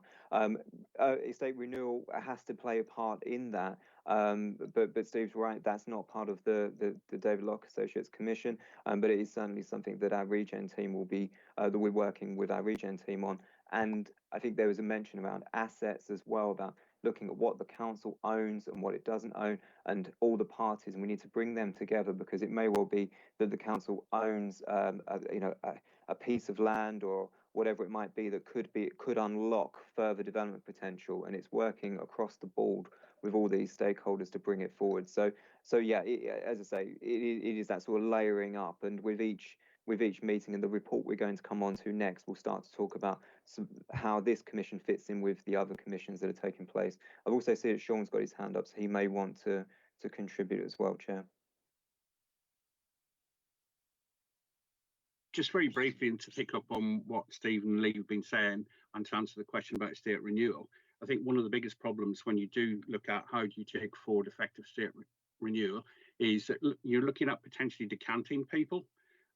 S5: Estate renewal has to play a part in that. But Steve's right, that's not part of the David Locke Associates Commission, but it is certainly something that our regen team will be, that we're working with our regen team on. And I think there was a mention around assets as well, about looking at what the council owns and what it doesn't own, and all the parties, and we need to bring them together, because it may well be that the council owns a piece of land or whatever it might be that could unlock further development potential, and it's working across the board with all these stakeholders to bring it forward. So yeah, as I say, it is that sort of layering up, and with each meeting and the report we're going to come on to next, we'll start to talk about how this commission fits in with the other commissions that are taking place. I've also seen that Sean's got his hand up, so he may want to contribute as well, Chair.
S6: Just very briefly, and to pick up on what Steve and Lee have been saying, and to answer the question about estate renewal, I think one of the biggest problems when you do look at how do you take forward effective estate renewal is that you're looking at potentially decanting people.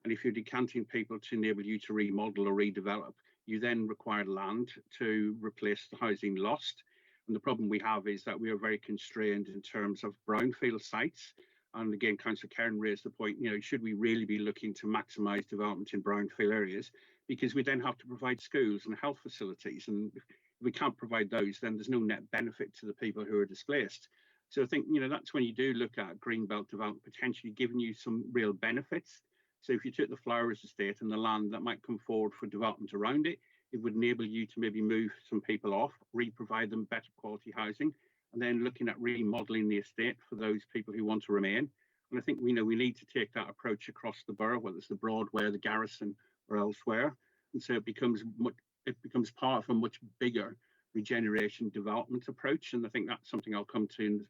S6: And if you're decanting people to enable you to remodel or redevelop, you then require land to replace the housing lost. And the problem we have is that we are very constrained in terms of brownfield sites. And again, Councillor Karen raised the point, should we really be looking to maximise development in brownfield areas? Because we then have to provide schools and health facilities. And if we can't provide those, then there's no net benefit to the people who are displaced. So I think, that's when you do look at greenbelt development potentially giving you some real benefits. So if you took the Flowers estate and the land that might come forward for development around it, it would enable you to maybe move some people off, re-provide them better quality housing, and then looking at remodelling the estate for those people who want to remain. And I think we need to take that approach across the borough, whether it's the Broadway, the Garrison, or elsewhere. And so it becomes part of a much bigger regeneration development approach. And I think that's something I'll come to in the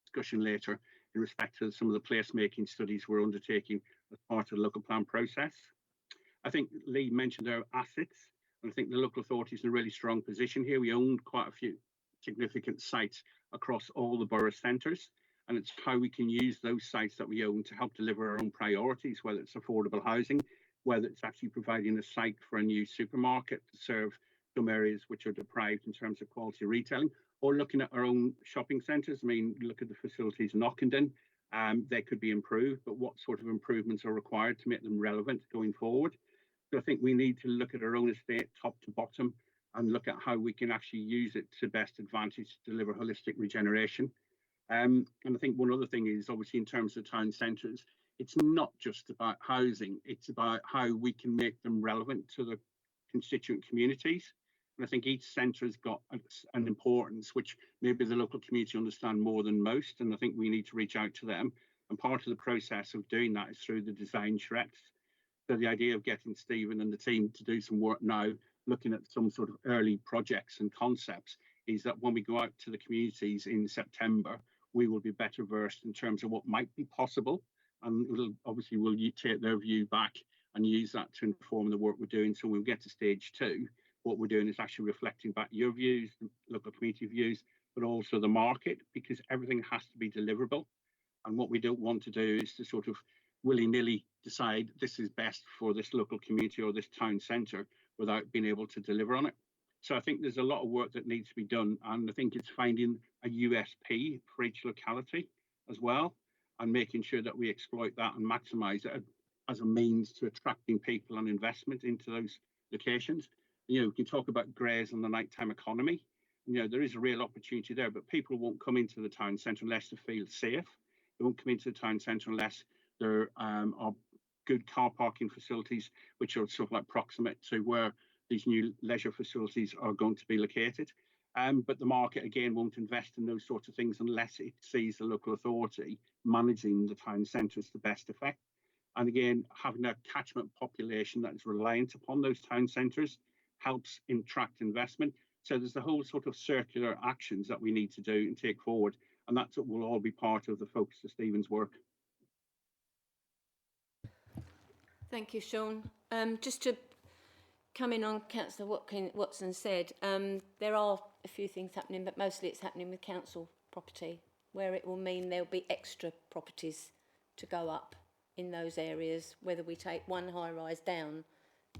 S6: discussion later in respect to some of the placemaking studies we're undertaking as part of the local plan process. I think Lee mentioned our assets, and I think the local authority is in a really strong position here. We own quite a few significant sites across all the borough centres, and it's how we can use those sites that we own to help deliver our own priorities, whether it's affordable housing, whether it's actually providing a site for a new supermarket to serve some areas which are deprived in terms of quality retailing, or looking at our own shopping centres. I mean, look at the facilities in Ockenden. They could be improved, but what sort of improvements are required to make them relevant going forward? So I think we need to look at our own estate top to bottom and look at how we can actually use it to best advantage to deliver holistic regeneration. And I think one other thing is, obviously, in terms of town centres, it's not just about housing, it's about how we can make them relevant to the constituent communities. And I think each centre has got an importance which maybe the local community understand more than most, and I think we need to reach out to them. And part of the process of doing that is through the design charrettes. So the idea of getting Stephen and the team to do some work now, looking at some sort of early projects and concepts, is that when we go out to the communities in September, we will be better versed in terms of what might be possible, and we'll take their view back and use that to inform the work we're doing. So when we get to stage 2, what we're doing is actually reflecting back your views, local community views, but also the market, because everything has to be deliverable. And what we don't want to do is to sort of willy-nilly decide this is best for this local community or this town centre without being able to deliver on it. So I think there's a lot of work that needs to be done, and I think it's finding a USP for each locality as well, and making sure that we exploit that and maximise it as a means to attracting people and investment into those locations. We can talk about greys and the nighttime economy. There is a real opportunity there, but people won't come into the town centre unless they feel safe. They won't come into the town centre unless there are good car parking facilities which are sort of like proximate to where these new leisure facilities are going to be located. But the market, again, won't invest in those sorts of things unless it sees the local authority managing the town centres to best effect. And again, having a catchment population that is reliant upon those town centres helps attract investment. So there's the whole sort of circular actions that we need to do and take forward. And that will all be part of the focus of Stephen's work.
S8: Thank you, Sean. Just to come in on Councillor Watson said, there are a few things happening, but mostly it's happening with council property, where it will mean there'll be extra properties to go up in those areas. Whether we take one high-rise down,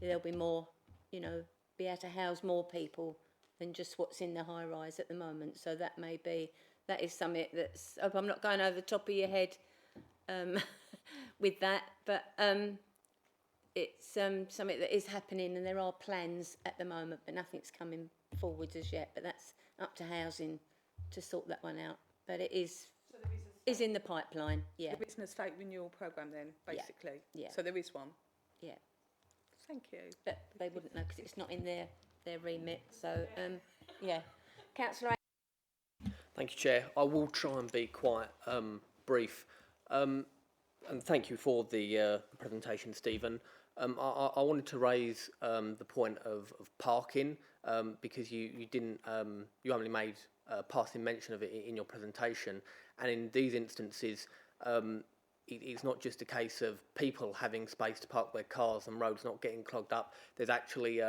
S8: there'll be more, you know, be able to house more people than just what's in the high-rise at the moment. So that is something that's, I hope I'm not going over the top of your head with that, but it's something that is happening, and there are plans at the moment, but nothing's coming forwards as yet. But that's up to housing to sort that one out. But it is in the pipeline. Yeah.
S4: There is an estate renewal programme then, basically.
S8: Yeah.
S4: So there is one.
S8: Yeah.
S4: Thank you.
S8: But they wouldn't know because it's not in their remit. So yeah, Councillor.
S2: Thank you, Chair. I will try and be quite brief. And thank you for the presentation, Stephen. I wanted to raise the point of parking because you didn't, you only made passing mention of it in your presentation. And in these instances, it's not just a case of people having space to park their cars and roads not getting clogged up. There's actually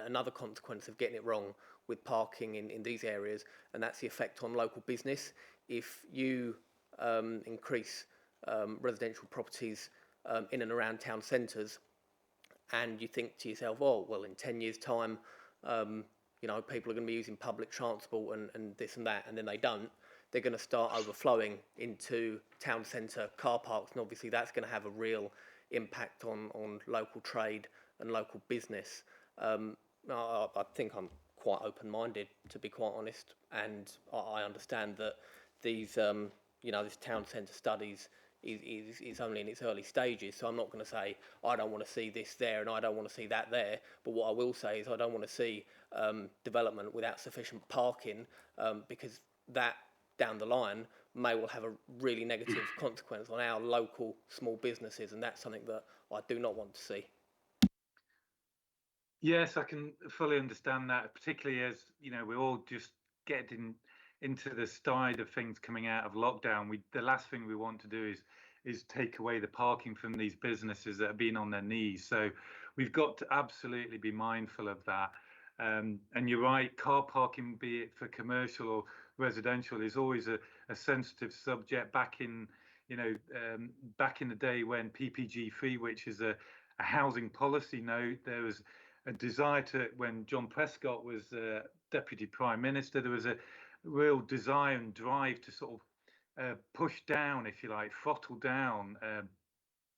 S2: another consequence of getting it wrong with parking in these areas, and that's the effect on local business. If you increase residential properties in and around town centres, and you think to yourself, oh, well, in 10 years' time, you know, people are going to be using public transport and this and that, and then they don't, they're going to start overflowing into town centre car parks, and obviously that's going to have a real impact on local trade and local business. I think I'm quite open-minded, to be quite honest, and I understand that these, you know, this town centre studies is only in its early stages, so I'm not going to say I don't want to see this there and I don't want to see that there, but what I will say is I don't want to see development without sufficient parking, because that down the line may well have a really negative consequence on our local small businesses, and that's something that I do not want to see.
S7: Yes, I can fully understand that, particularly as, you know, we're all just getting into the tide of things coming out of lockdown. The last thing we want to do is take away the parking from these businesses that have been on their knees. So we've got to absolutely be mindful of that. And you're right, car parking, be it for commercial or residential, is always a sensitive subject. Back in, you know, back in the day when PPG3, which is a housing policy note, there was a desire to, when John Prescott was Deputy Prime Minister, there was a real desire and drive to sort of push down, if you like, throttle down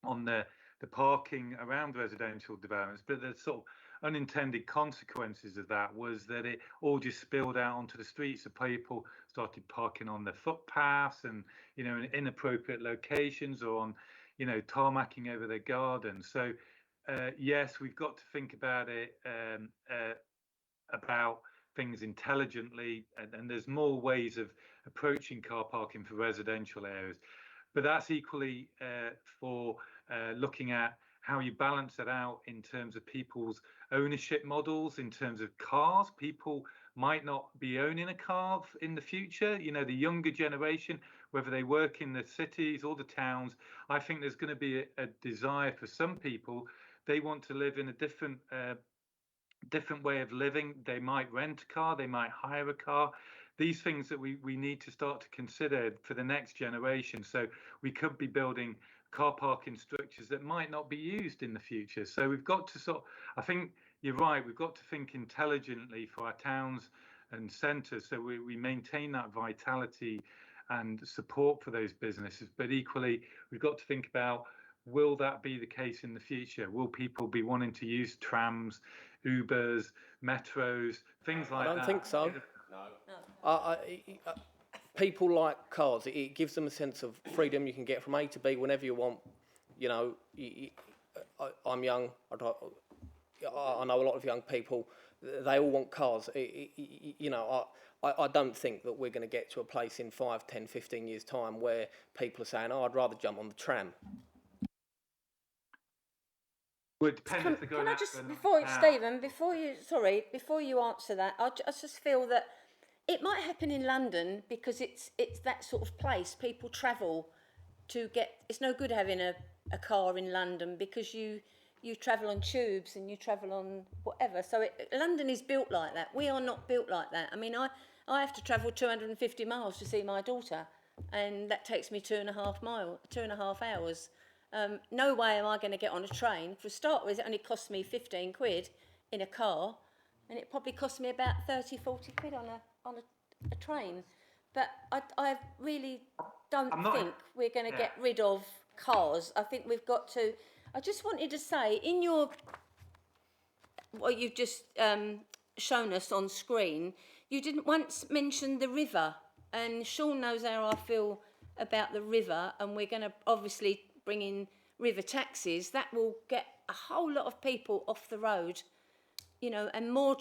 S7: on the parking around residential developments. But the sort of unintended consequences of that was that it all just spilled out onto the streets. So people started parking on the footpaths and, you know, in inappropriate locations, or on, you know, tarmacking over their gardens. So yes, we've got to think about it, about things intelligently, and there's more ways of approaching car parking for residential areas. But that's equally for looking at how you balance that out in terms of people's ownership models, in terms of cars. People might not be owning a car in the future. You know, the younger generation, whether they work in the cities or the towns, I think there's going to be a desire for some people. They want to live in a different way of living. They might rent a car, they might hire a car. These things that we need to start to consider for the next generation. So we could be building car parking structures that might not be used in the future. So we've got to I think you're right, we've got to think intelligently for our towns and centres, so we maintain that vitality and support for those businesses. But equally, we've got to think about, will that be the case in the future? Will people be wanting to use trams, Ubers, metros, things like that?
S2: I don't think so. No. People like cars. It gives them a sense of freedom. You can get from A to B whenever you want. You know, I'm young. I know a lot of young people, they all want cars. You know, I don't think that we're going to get to a place in 5, 10, 15 years' time where people are saying, oh, I'd rather jump on the tram.
S7: Well, it depends if they're going
S8: Can I
S7: out
S8: just,
S7: for a night
S8: before
S7: out.
S8: Stephen, before you answer that, I just feel that it might happen in London because it's that sort of place. People travel to get. It's no good having a car in London because you travel on tubes and you travel on whatever. So London is built like that. We are not built like that. I mean, I have to travel 250 miles to see my daughter, and that takes me 2.5 hours. No way am I going to get on a train. For a start with, it only cost me 15 quid in a car, and it probably cost me about 30, 40 quid on a train. But I really don't think we're going to get rid of cars. I think we've got to. I just wanted to say, in what you've just shown us on screen, you didn't once mention the river, and Sean knows how I feel about the river, and we're going to obviously bring in river taxis. That will get a whole lot of people off the road, you know, and more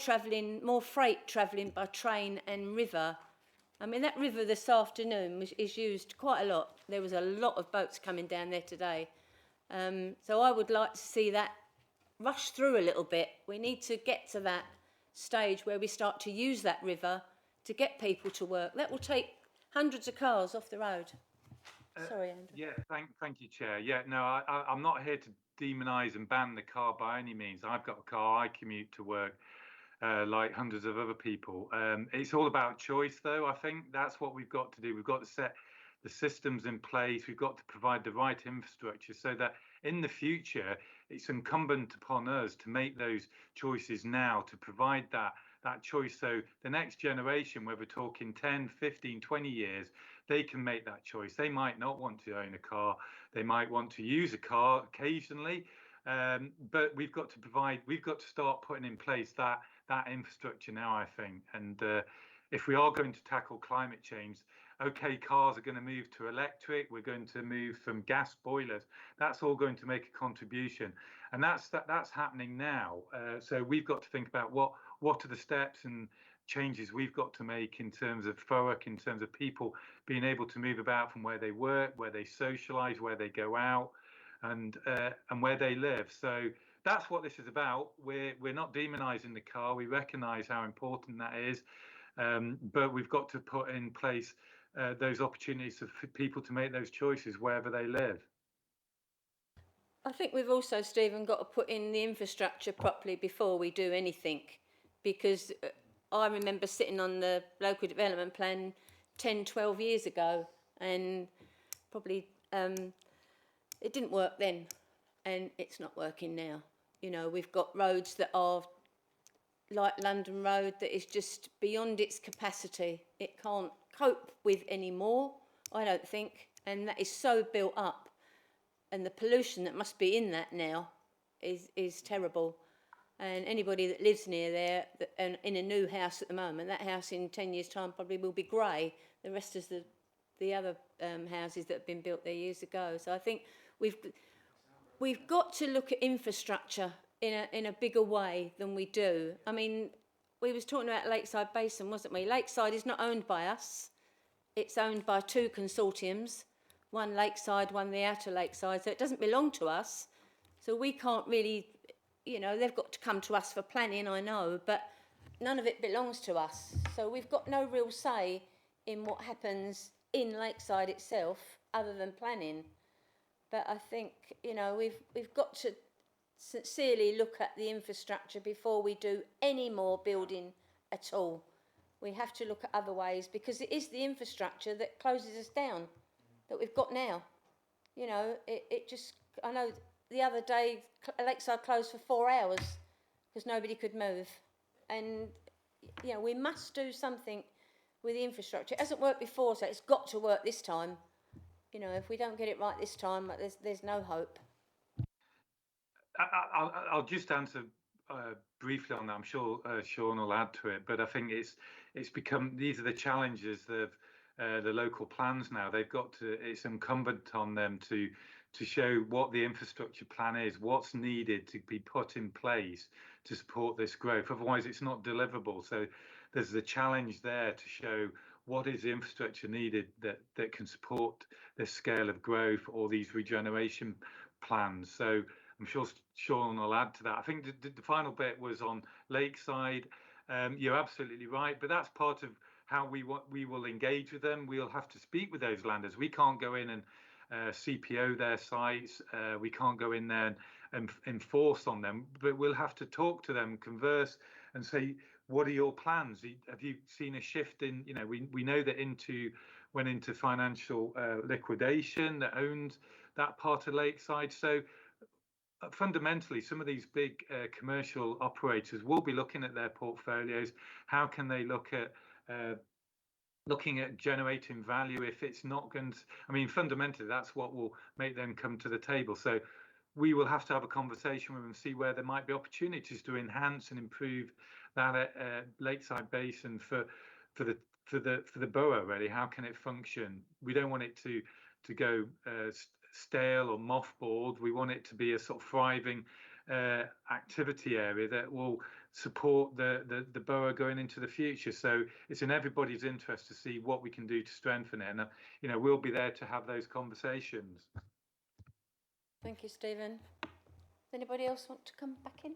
S8: freight travelling by train and river. I mean, that river this afternoon is used quite a lot. There was a lot of boats coming down there today. So I would like to see that rush through a little bit. We need to get to that stage where we start to use that river to get people to work. That will take hundreds of cars off the road. Sorry, Andrew.
S7: Yeah, thank you, Chair. Yeah, no, I'm not here to demonise and ban the car by any means. I've got a car. I commute to work like hundreds of other people. It's all about choice, though. I think that's what we've got to do. We've got to set the systems in place. We've got to provide the right infrastructure so that in the future, it's incumbent upon us to make those choices now, to provide that choice. So the next generation, whether we're talking 10, 15, 20 years, they can make that choice. They might not want to own a car. They might want to use a car occasionally. But we've got to start putting in place that infrastructure now, I think. And if we are going to tackle climate change, okay, cars are going to move to electric. We're going to move from gas boilers. That's all going to make a contribution, and that's happening now. So we've got to think about what are the steps and changes we've got to make in terms of Thurrock, in terms of people being able to move about from where they work, where they socialise, where they go out, and where they live. So that's what this is about. We're not demonising the car. We recognise how important that is, but we've got to put in place those opportunities for people to make those choices wherever they live.
S8: I think we've also, Stephen, got to put in the infrastructure properly before we do anything, because I remember sitting on the local development plan 10, 12 years ago, and probably it didn't work then, and it's not working now. You know, we've got roads that are like London Road that is just beyond its capacity. It can't cope with any more, I don't think, and that is so built up, and the pollution that must be in that now is terrible. And anybody that lives near there and in a new house at the moment, that house in 10 years' time probably will be grey. The rest is the other houses that have been built there years ago. So I think we've got to look at infrastructure in a bigger way than we do. I mean, we was talking about Lakeside Basin, wasn't we? Lakeside is not owned by us. It's owned by two consortiums, one Lakeside, one the Outer Lakeside, so it doesn't belong to us. So we can't really, you know, they've got to come to us for planning, I know, but none of it belongs to us. So we've got no real say in what happens in Lakeside itself other than planning. But I think, you know, we've got to sincerely look at the infrastructure before we do any more building at all. We have to look at other ways, because it is the infrastructure that closes us down, that we've got now. You know, it just, I know the other day Lakeside closed for 4 hours because nobody could move. And, you know, we must do something with the infrastructure. It hasn't worked before, so it's got to work this time. You know, if we don't get it right this time, there's no hope.
S7: I'll just answer briefly on that. I'm sure Sean will add to it, but I think it's become, these are the challenges of the local plans now. They've got to, it's incumbent on them to to show what the infrastructure plan is, what's needed to be put in place to support this growth. Otherwise, it's not deliverable. So there's the challenge there to show what is the infrastructure needed that can support this scale of growth or these regeneration plans. So I'm sure Sean will add to that. I think the final bit was on Lakeside. You're absolutely right, but that's part of how we will engage with them. We'll have to speak with those landers. We can't go in and CPO their sites. We can't go in there and enforce on them, but we'll have to talk to them, converse, and say, what are your plans? Have you seen a shift in, we know that went into financial liquidation that owned that part of Lakeside. So fundamentally, some of these big commercial operators will be looking at their portfolios. How can they look at looking at generating value if it's not going to, fundamentally, that's what will make them come to the table. So we will have to have a conversation with them, see where there might be opportunities to enhance and improve that Lakeside Basin for the borough. Really, how can it function? We don't want it to go stale or mothballed. We want it to be a sort of thriving activity area that will support the borough going into the future. So it's in everybody's interest to see what we can do to strengthen it, and we'll be there to have those conversations.
S8: Thank you, Stephen. Does anybody else want to come back in?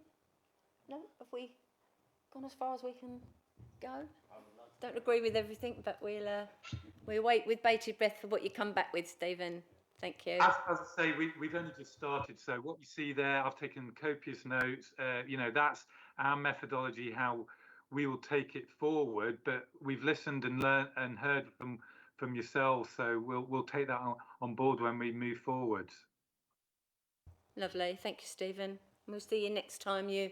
S8: No? Have we gone as far as we can go? Don't agree with everything, but we'll wait with bated breath for what you come back with, Stephen. Thank you.
S7: As I say, we've only just started, so what you see there, I've taken copious notes. That's our methodology, how we will take it forward. But we've listened and learned and heard from yourselves, so we'll take that on board when we move forward.
S8: Lovely. Thank you, Stephen. We'll see you next time you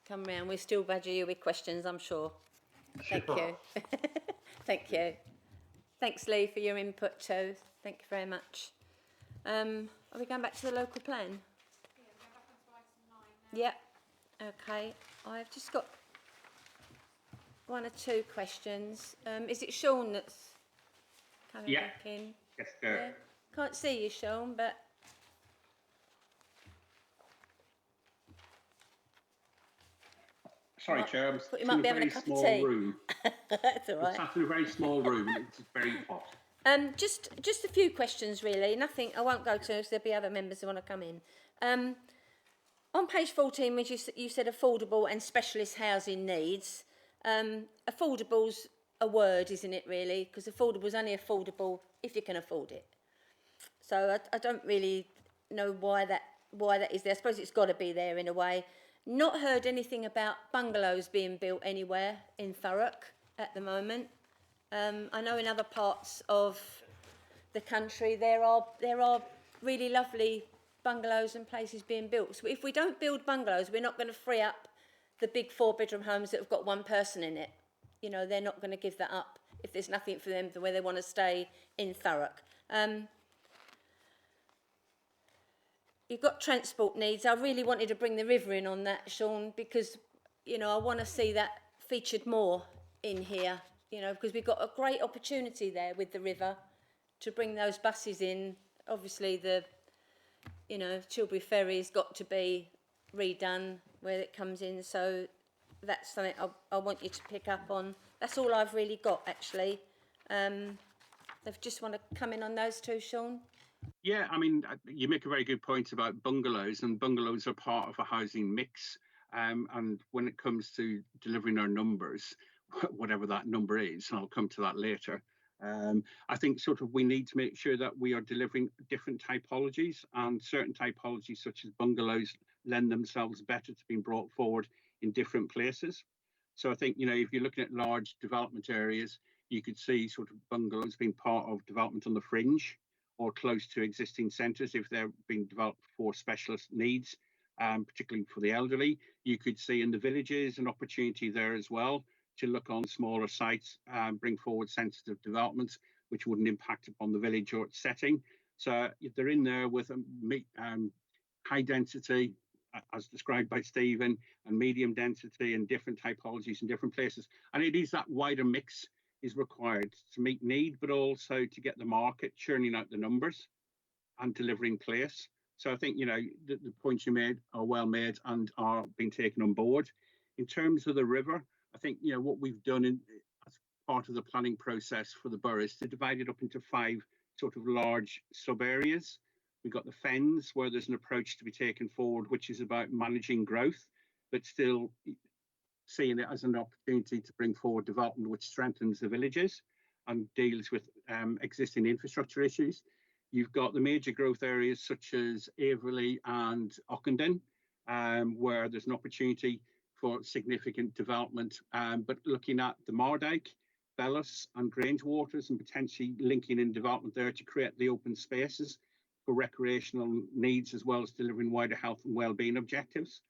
S8: come round. We'll still badger you with questions, I'm sure. Thank you. Thank you. Thanks, Lee, for your input too. Thank you very much. Are we going back to the local plan?
S1: Yeah, we're going back on to item 9 now.
S8: Yep. Okay. I've just got one or two questions. Is it Sean that's coming back in?
S6: Yes, sir.
S8: Yeah. Can't see you, Sean, but
S6: Sorry, Chair, I'm
S8: you might be having a cup of tea.
S6: room.
S8: That's all
S6: I'm
S8: right.
S6: sat in a very small room and it's very hot.
S8: Just a few questions really. Nothing. I won't go to. So there'll be other members who want to come in. On page 14, which you said affordable and specialist housing needs. Affordable's a word, isn't it? Really, because affordable's only affordable if you can afford it. So I don't really know why that is there. I suppose it's got to be there in a way. Not heard anything about bungalows being built anywhere in Thurrock at the moment. I know in other parts of the country there are really lovely bungalows and places being built. So if we don't build bungalows, we're not going to free up the big 4-bedroom homes that have got one person in it. They're not going to give that up if there's nothing for them where they want to stay in Thurrock. You've got transport needs. I really wanted to bring the river in on that, Sean, because, I want to see that featured more in here, because we've got a great opportunity there with the river to bring those buses in. Obviously, the, Tilbury Ferry's got to be redone where it comes in, so that's something I want you to pick up on. That's all I've really got, actually. They just want to come in on those two, Sean.
S6: Yeah, you make a very good point about bungalows, and bungalows are part of a housing mix. And when it comes to delivering our numbers, whatever that number is, and I'll come to that later, I think we need to make sure that we are delivering different typologies, and certain typologies such as bungalows lend themselves better to being brought forward in different places. So I think, if you're looking at large development areas, you could see bungalows being part of development on the fringe, or close to existing centres if they're being developed for specialist needs, particularly for the elderly. You could see in the villages an opportunity there as well to look on smaller sites and bring forward sensitive developments which wouldn't impact upon the village or its setting. So if they're in there with high density, as described by Stephen, and medium density and different typologies in different places. And it is that wider mix is required to meet need, but also to get the market churning out the numbers. and delivering place. So I think, you know, the points you made are well made and are being taken on board. In terms of the river, I think, you know, what we've done as part of the planning process for the borough is to divide it up into 5 sort of large sub areas. We've got the Fens, where there's an approach to be taken forward, which is about managing growth, but still seeing it as an opportunity to bring forward development which strengthens the villages and deals with existing infrastructure issues. You've got the major growth areas such as Averley and Ockenden, where there's an opportunity for significant development, but looking at the Mardyke, Bellis and Grange Waters and potentially linking in development there to create the open spaces for recreational needs as well as delivering wider health and wellbeing objectives.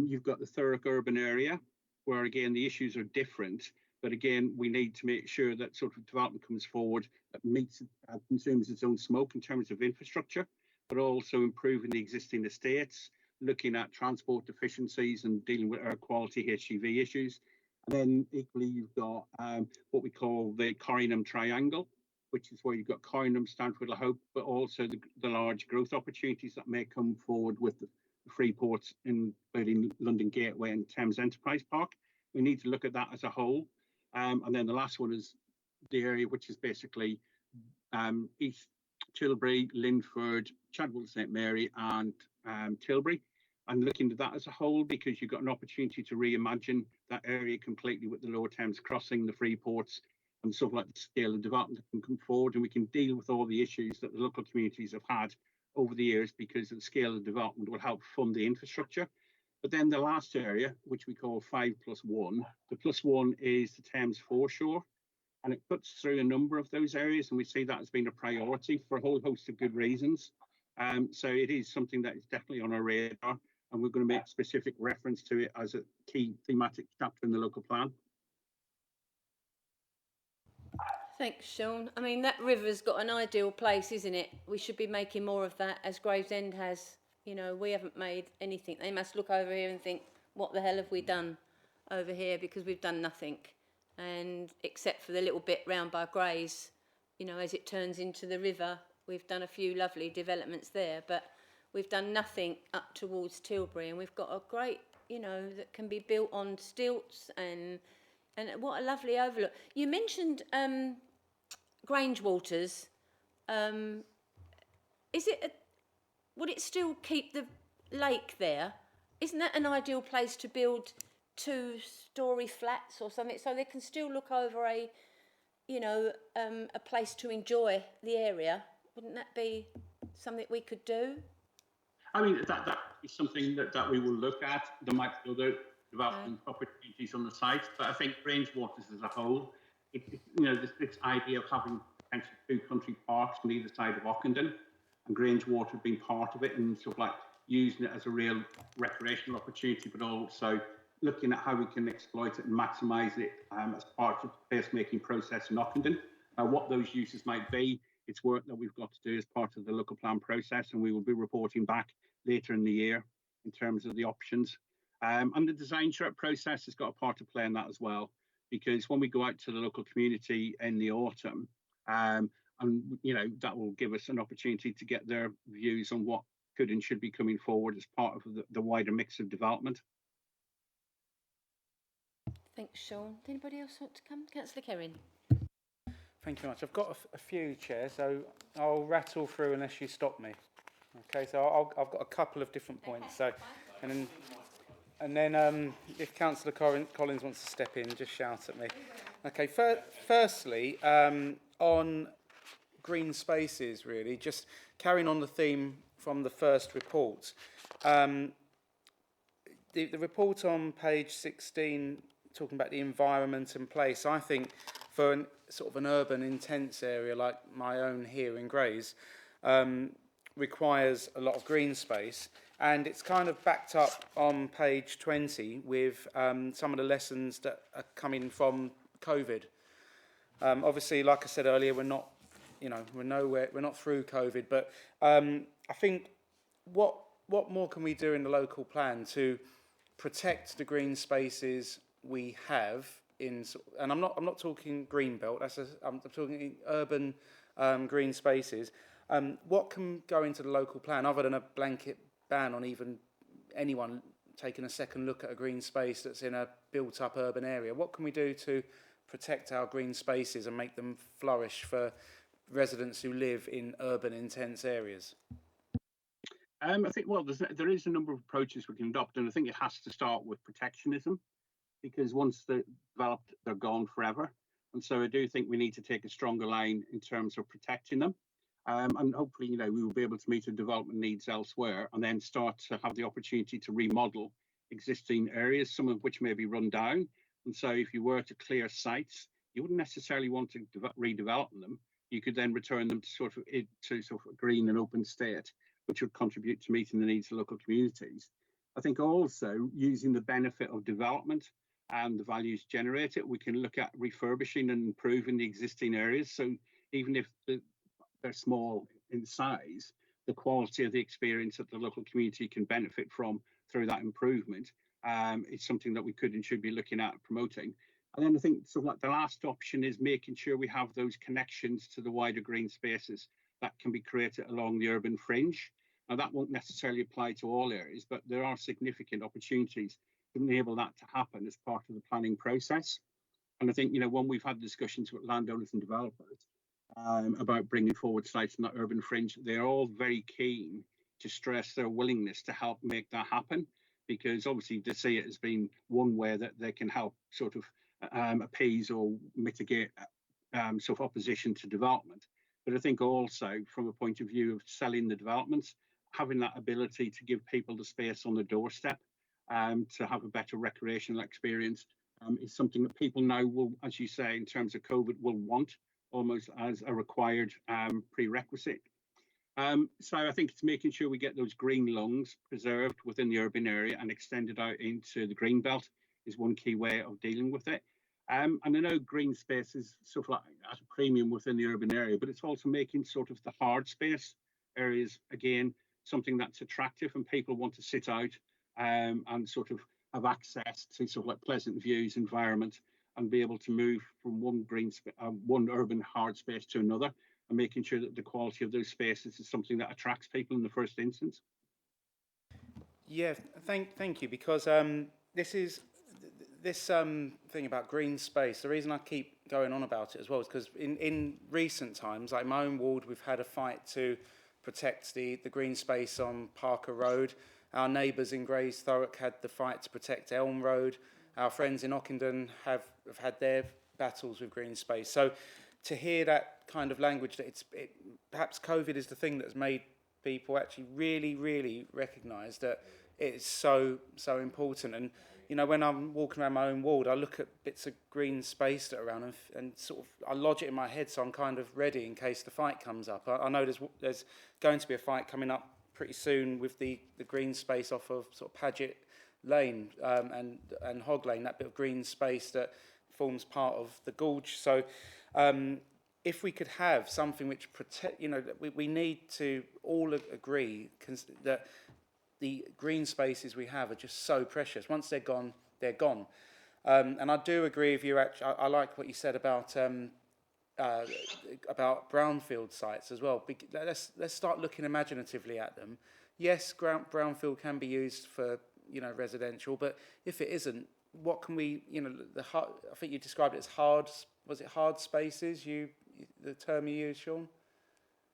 S6: You've got the Thurrock urban area, where again the issues are different, but again we need to make sure that sort of development comes forward that meets consumes its own smoke in terms of infrastructure, but also improving the existing estates, looking at transport efficiencies and dealing with air quality HGV issues. And then equally you've got what we call the Corringham Triangle, which is where you've got Corringham, Stanford, La Hope, but also the large growth opportunities that may come forward with the free ports, including London Gateway and Thames Enterprise Park. We need to look at that as a whole. And then the last one is the area which is basically East Tilbury, Linford, Chadwell St Mary and Tilbury. And looking at that as a whole, because you've got an opportunity to reimagine that area completely with the Lower Thames crossing, the free ports, and sort of like the scale of development that can come forward, and we can deal with all the issues that the local communities have had over the years because of the scale of development will help fund the infrastructure. But then the last area, which we call 5+1, the +1 is the Thames foreshore, and it cuts through a number of those areas, and we see that as being a priority for a whole host of good reasons. So it is something that is definitely on our radar, and we're going to make specific reference to it as a key thematic chapter in the local plan.
S8: Thanks, Sean. I mean, that river's got an ideal place, isn't it? We should be making more of that, as Gravesend has. You know, we haven't made anything. They must look over here and think, what the hell have we done over here? Because we've done nothing. And except for the little bit round by Grays, you know, as it turns into the river, we've done a few lovely developments there, but we've done nothing up towards Tilbury. And we've got a great, you know, that can be built on stilts, and what a lovely overlook. You mentioned Grange Waters. Would it still keep the lake there? Isn't that an ideal place to build 2-storey flats or something, so they can still look over a place to enjoy the area? Wouldn't that be something we could do?
S6: I mean, that is something that we will look at. There might be other development opportunities on the site, but I think Grange Waters as a whole, this idea of having potentially 2 country parks on either side of Ockenden, and Grange Water being part of it, and sort of like using it as a real recreational opportunity, but also looking at how we can exploit it and maximise it as part of the placemaking process in Ockenden. What those uses might be, it's work that we've got to do as part of the local plan process, and we will be reporting back later in the year in terms of the options. And the design process has got a part to play in that as well, because when we go out to the local community in the autumn, and that will give us an opportunity to get their views on what could and should be coming forward as part of the wider mix of development.
S8: Thanks, Sean. Did anybody else want to come? Councillor Kerrin.
S9: Thank you very much. I've got a few, Chair, so I'll rattle through unless you stop me. Okay, so I've got a couple of different points. So, and then if Councillor Collins wants to step in, just shout at me. Okay, firstly, on green spaces, really, just carrying on the theme from the first report. The report on page 16, talking about the environment and place, I think for sort of an urban intense area like my own here in Grays, requires a lot of green space, and it's kind of backed up on page 20 with some of the lessons that are coming from COVID. Obviously, like I said earlier, we're not through COVID, but I think what more can we do in the local plan to protect the green spaces we have in, and I'm not talking green belt. I'm talking urban green spaces. What can go into the local plan other than a blanket ban on even anyone taking a second look at a green space that's in a built-up urban area? What can we do to protect our green spaces and make them flourish for residents who live in urban intense areas?
S6: I think, well, there is a number of approaches we can adopt, and I think it has to start with protectionism, because once they're developed, they're gone forever. And so I do think we need to take a stronger line in terms of protecting them. And hopefully, we will be able to meet the development needs elsewhere and then start to have the opportunity to remodel existing areas, some of which may be run down. And so if you were to clear sites, you wouldn't necessarily want to redevelop them. You could then return them to sort of a green and open state, which would contribute to meeting the needs of local communities. I think also using the benefit of development and the values generated, we can look at refurbishing and improving the existing areas. So even if they're small in size, the quality of the experience that the local community can benefit from through that improvement is something that we could and should be looking at promoting. And then I think the last option is making sure we have those connections to the wider green spaces that can be created along the urban fringe. Now, that won't necessarily apply to all areas, but there are significant opportunities to enable that to happen as part of the planning process. And I think, when we've had discussions with landowners and developers about bringing forward sites in that urban fringe, they're all very keen to stress their willingness to help make that happen, because obviously they see it as being one way that they can help sort of appease or mitigate sort of opposition to development. But I think also from a point of view of selling the developments, having that ability to give people the space on the doorstep to have a better recreational experience is something that people now will, as you say, in terms of COVID, will want almost as a required prerequisite. So I think it's making sure we get those green lungs preserved within the urban area and extended out into the green belt is one key way of dealing with it. And I know green space is sort of like at a premium within the urban area, but it's also making sort of the hard space areas, again, something that's attractive and people want to sit out and sort of have access to sort of like pleasant views, environment, and be able to move from one urban hard space to another, and making sure that the quality of those spaces is something that attracts people in the first instance.
S9: Yeah, thank you, because this thing about green space, the reason I keep going on about it as well is because in recent times, like my own ward, we've had a fight to protect the green space on Parker Road. Our neighbours in Grays Thurrock had the fight to protect Elm Road. Our friends in Ockenden have had their battles with green space. So to hear that kind of language, that perhaps COVID is the thing that's made people actually really, really recognise that it's so important. And when I'm walking around my own ward, I look at bits of green space that are around and sort of I lodge it in my head, so I'm kind of ready in case the fight comes up. I know there's going to be a fight coming up pretty soon with the green space off of sort of Paget Lane and Hog Lane, that bit of green space that forms part of the gorge. So if we could have something which protect, we need to all agree that the green spaces we have are just so precious. Once they're gone, they're gone. And I do agree with you. Actually, I like what you said about brownfield sites as well. Let's start looking imaginatively at them. Yes, brownfield can be used for residential, but if it isn't, what can we? I think you described it as hard. Was it hard spaces? The term you used, Sean?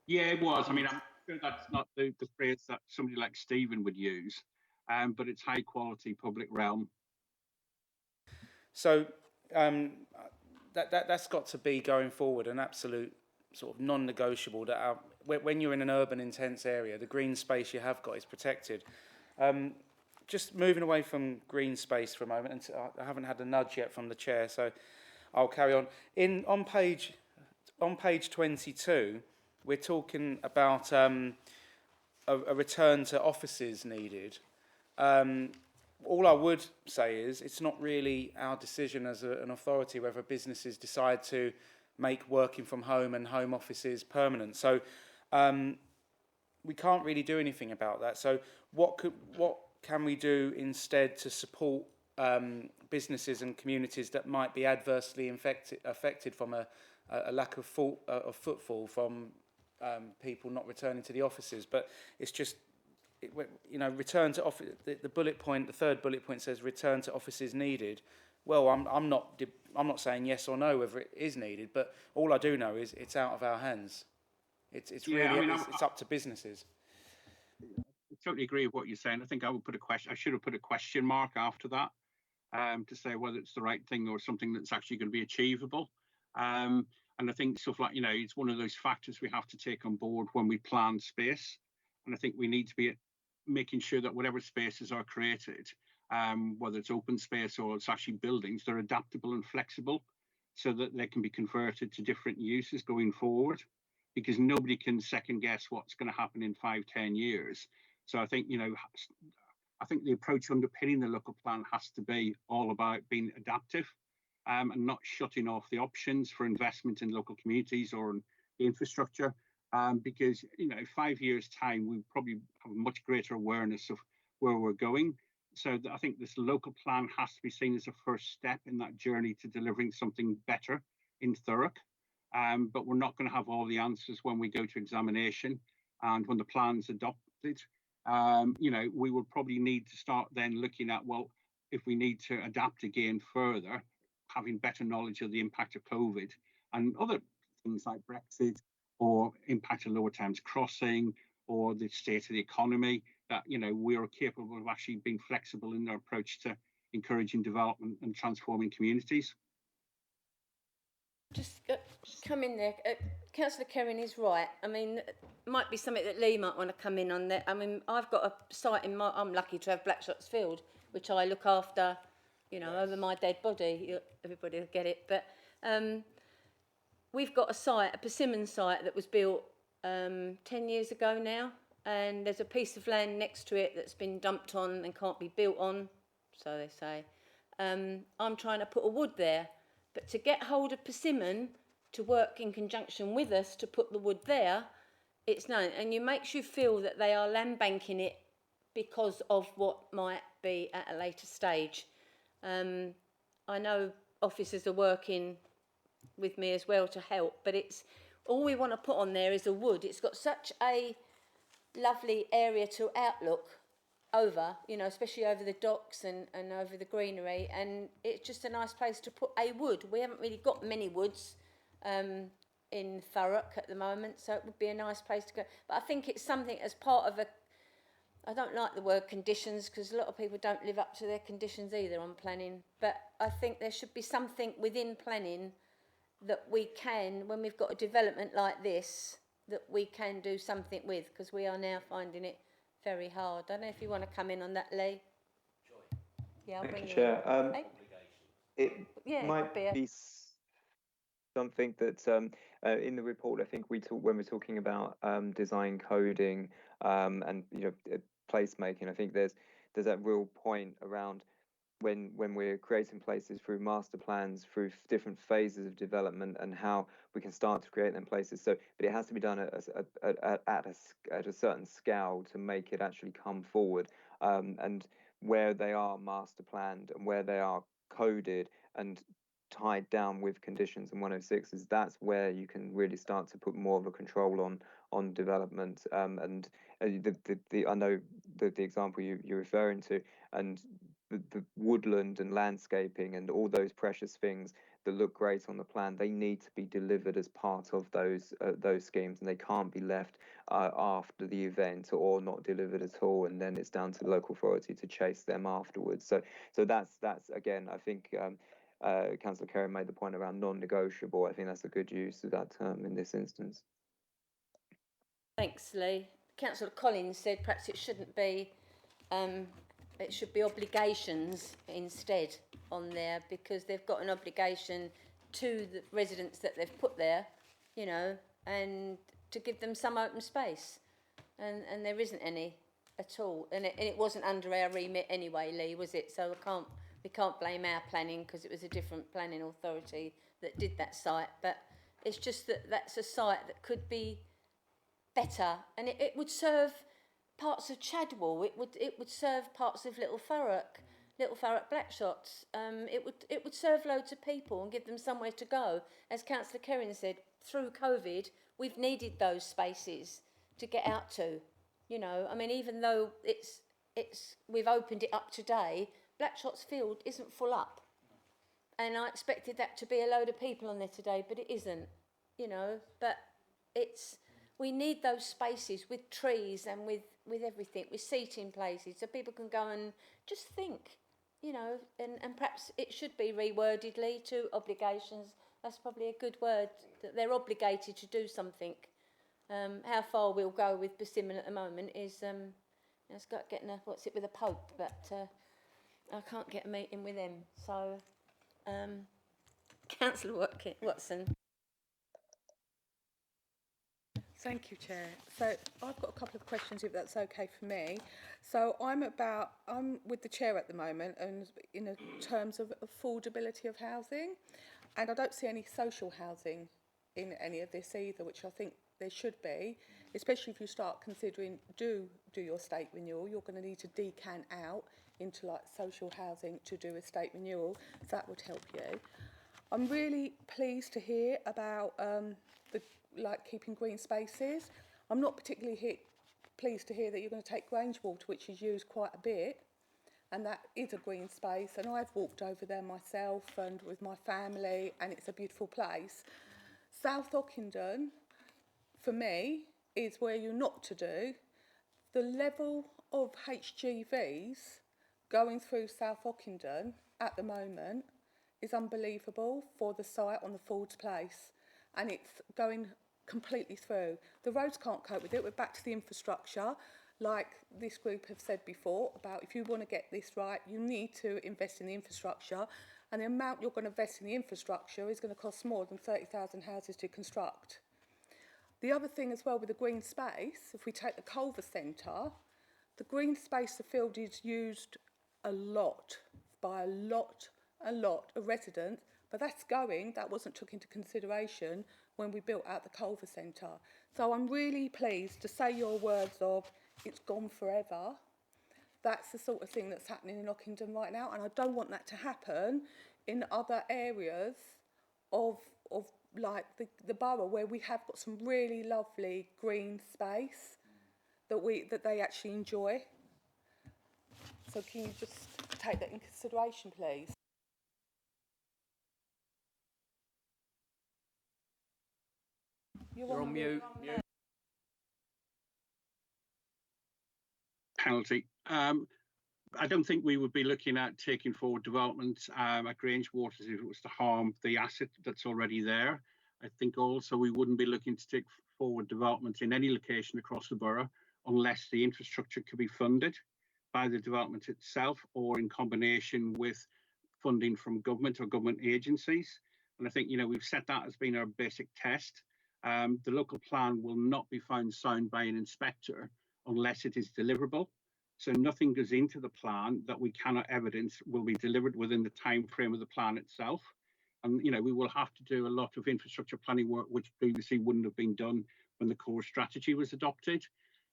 S6: Yeah, it was. I mean, I'm sure that's not the phrase that somebody like Stephen would use, but it's high quality public realm.
S9: So that's got to be going forward an absolute sort of non-negotiable. That when you're in an urban intense area, the green space you have got is protected. Just moving away from green space for a moment, and I haven't had a nudge yet from the chair, so I'll carry on. On page 22, we're talking about a return to offices needed. All I would say is it's not really our decision as an authority whether businesses decide to make working from home and home offices permanent. So we can't really do anything about that. So what can we do instead to support businesses and communities that might be adversely affected from a lack of footfall from people not returning to the offices, but it's just, return to office. The bullet point, the third bullet point says return to offices needed. Well, I'm not saying yes or no whether it is needed, but all I do know is it's out of our hands. It's up to businesses.
S6: I totally agree with what you're saying. I think I should have put a question mark after that, to say whether it's the right thing or something that's actually going to be achievable. And I think stuff like, it's one of those factors we have to take on board when we plan space. And I think we need to be making sure that whatever spaces are created, whether it's open space or it's actually buildings, they're adaptable and flexible so that they can be converted to different uses going forward, because nobody can second guess what's going to happen in 5-10 years. So I think, I think the approach underpinning the local plan has to be all about being adaptive, and not shutting off the options for investment in local communities or in the infrastructure, because 5 years' time we probably have a much greater awareness of where we're going. So I think this local plan has to be seen as a first step in that journey to delivering something better in Thurrock. But we're not going to have all the answers when we go to examination and when the plan's adopted. We will probably need to start then looking at, well, if we need to adapt again further, having better knowledge of the impact of COVID and other things like Brexit or impact of Lower Thames Crossing or the state of the economy, that, we are capable of actually being flexible in our approach to encouraging development and transforming communities.
S8: Just come in there. Councillor Kerrin is right. I mean, it might be something that Lee might want to come in on that. I mean, I've got a site I'm lucky to have Blackshots Field, which I look after, over my dead body. Everybody will get it. But we've got a site, a persimmon site that was built 10 years ago now. And there's a piece of land next to it that's been dumped on and can't be built on, so they say. I'm trying to put a wood there. But to get hold of persimmon to work in conjunction with us to put the wood there, it's known. And it makes you feel that they are land banking it because of what might be at a later stage. I know officers are working with me as well to help, but it's all we want to put on there is a wood. It's got such a lovely area to outlook over, especially over the docks and over the greenery, and it's just a nice place to put a wood. We haven't really got many woods in Thurrock at the moment, so it would be a nice place to go. But I think it's something as part of I don't like the word conditions because a lot of people don't live up to their conditions either on planning, but I think there should be something within planning that we can, when we've got a development like this, that we can do something with, because we are now finding it very hard. I don't know if you want to come in on that, Lee.
S5: Joy.
S8: Yeah, I'll bring you
S5: Chair.
S8: in.
S5: It might be something that in the report, I think when we're talking about design coding and placemaking, I think there's that real point around when we're creating places through master plans, through different phases of development, and how we can start to create them places. So, but it has to be done at a certain scale to make it actually come forward. And where they are master planned and where they are coded and tied down with conditions and 106s, that's where you can really start to put more of a control on development. And I know the example you're referring to, and the woodland and landscaping and all those precious things that look great on the plan, they need to be delivered as part of those schemes, and they can't be left after the event or not delivered at all, and then it's down to the local authority to chase them afterwards. So that's again, I think Councillor Kerrin made the point around non-negotiable. I think that's a good use of that term in this instance.
S8: Thanks, Lee. Councillor Collins said perhaps it shouldn't be, it should be obligations instead on there, because they've got an obligation to the residents that they've put there, and to give them some open space. And there isn't any at all. And it wasn't under our remit anyway, Lee, was it? So we can't blame our planning because it was a different planning authority that did that site. But it's just that that's a site that could be better, and it would serve parts of Chadwell. It would serve parts of Little Thurrock. Little Thurrock Black Shots. It would serve loads of people and give them somewhere to go. As Councillor Kerrin said, through COVID, we've needed those spaces to get out to. You know, I mean, even though we've opened it up today, Black Shots Field isn't full up. And I expected that to be a load of people on there today, but it isn't, you know. But we need those spaces with trees and with everything, with seating places, so people can go and just think, you know, and perhaps it should be rewordedly to obligations. That's probably a good word, that they're obligated to do something. How far we'll go with Persimmon at the moment is, it's got getting with a Pope, but I can't get a meeting with him, so... Councillor Watson.
S4: Thank you, Chair. So I've got a couple of questions, if that's okay for me. So I'm with the Chair at the moment, and in terms of affordability of housing, and I don't see any social housing in any of this either, which I think there should be, especially if you start considering do your estate renewal. You're going to need to decant out into like social housing to do estate renewal. So that would help you. I'm really pleased to hear about keeping green spaces. I'm not particularly pleased to hear that you're going to take Grange Water, which is used quite a bit, and that is a green space, and I've walked over there myself and with my family, and it's a beautiful place. South Ockenden, for me, is where you're not to do. The level of HGVs going through South Ockenden at the moment is unbelievable for the site on the Ford's Place, and it's going completely through. The roads can't cope with it. We're back to the infrastructure, like this group have said before, about if you want to get this right, you need to invest in the infrastructure, and the amount you're going to invest in the infrastructure is going to cost more than 30,000 houses to construct. The other thing as well with the green space, if we take the Culver Centre, the green space, the field is used a lot by a lot of residents, but that wasn't took into consideration when we built out the Culver Centre. So I'm really pleased to say your words of it's gone forever. That's the sort of thing that's happening in Ockenden right now, and I don't want that to happen in other areas of like the borough where we have got some really lovely green space that they actually enjoy. So can you just take that in consideration, please? You're on mute.
S6: Penalty. I don't think we would be looking at taking forward development at Grange Waters if it was to harm the asset that's already there. I think also we wouldn't be looking to take forward development in any location across the borough unless the infrastructure could be funded by the development itself or in combination with funding from government or government agencies. And I think, you know, we've set that as being our basic test. The local plan will not be found sound by an inspector unless it is deliverable. So nothing goes into the plan that we cannot evidence will be delivered within the time frame of the plan itself. And, you know, we will have to do a lot of infrastructure planning work, which previously wouldn't have been done when the core strategy was adopted.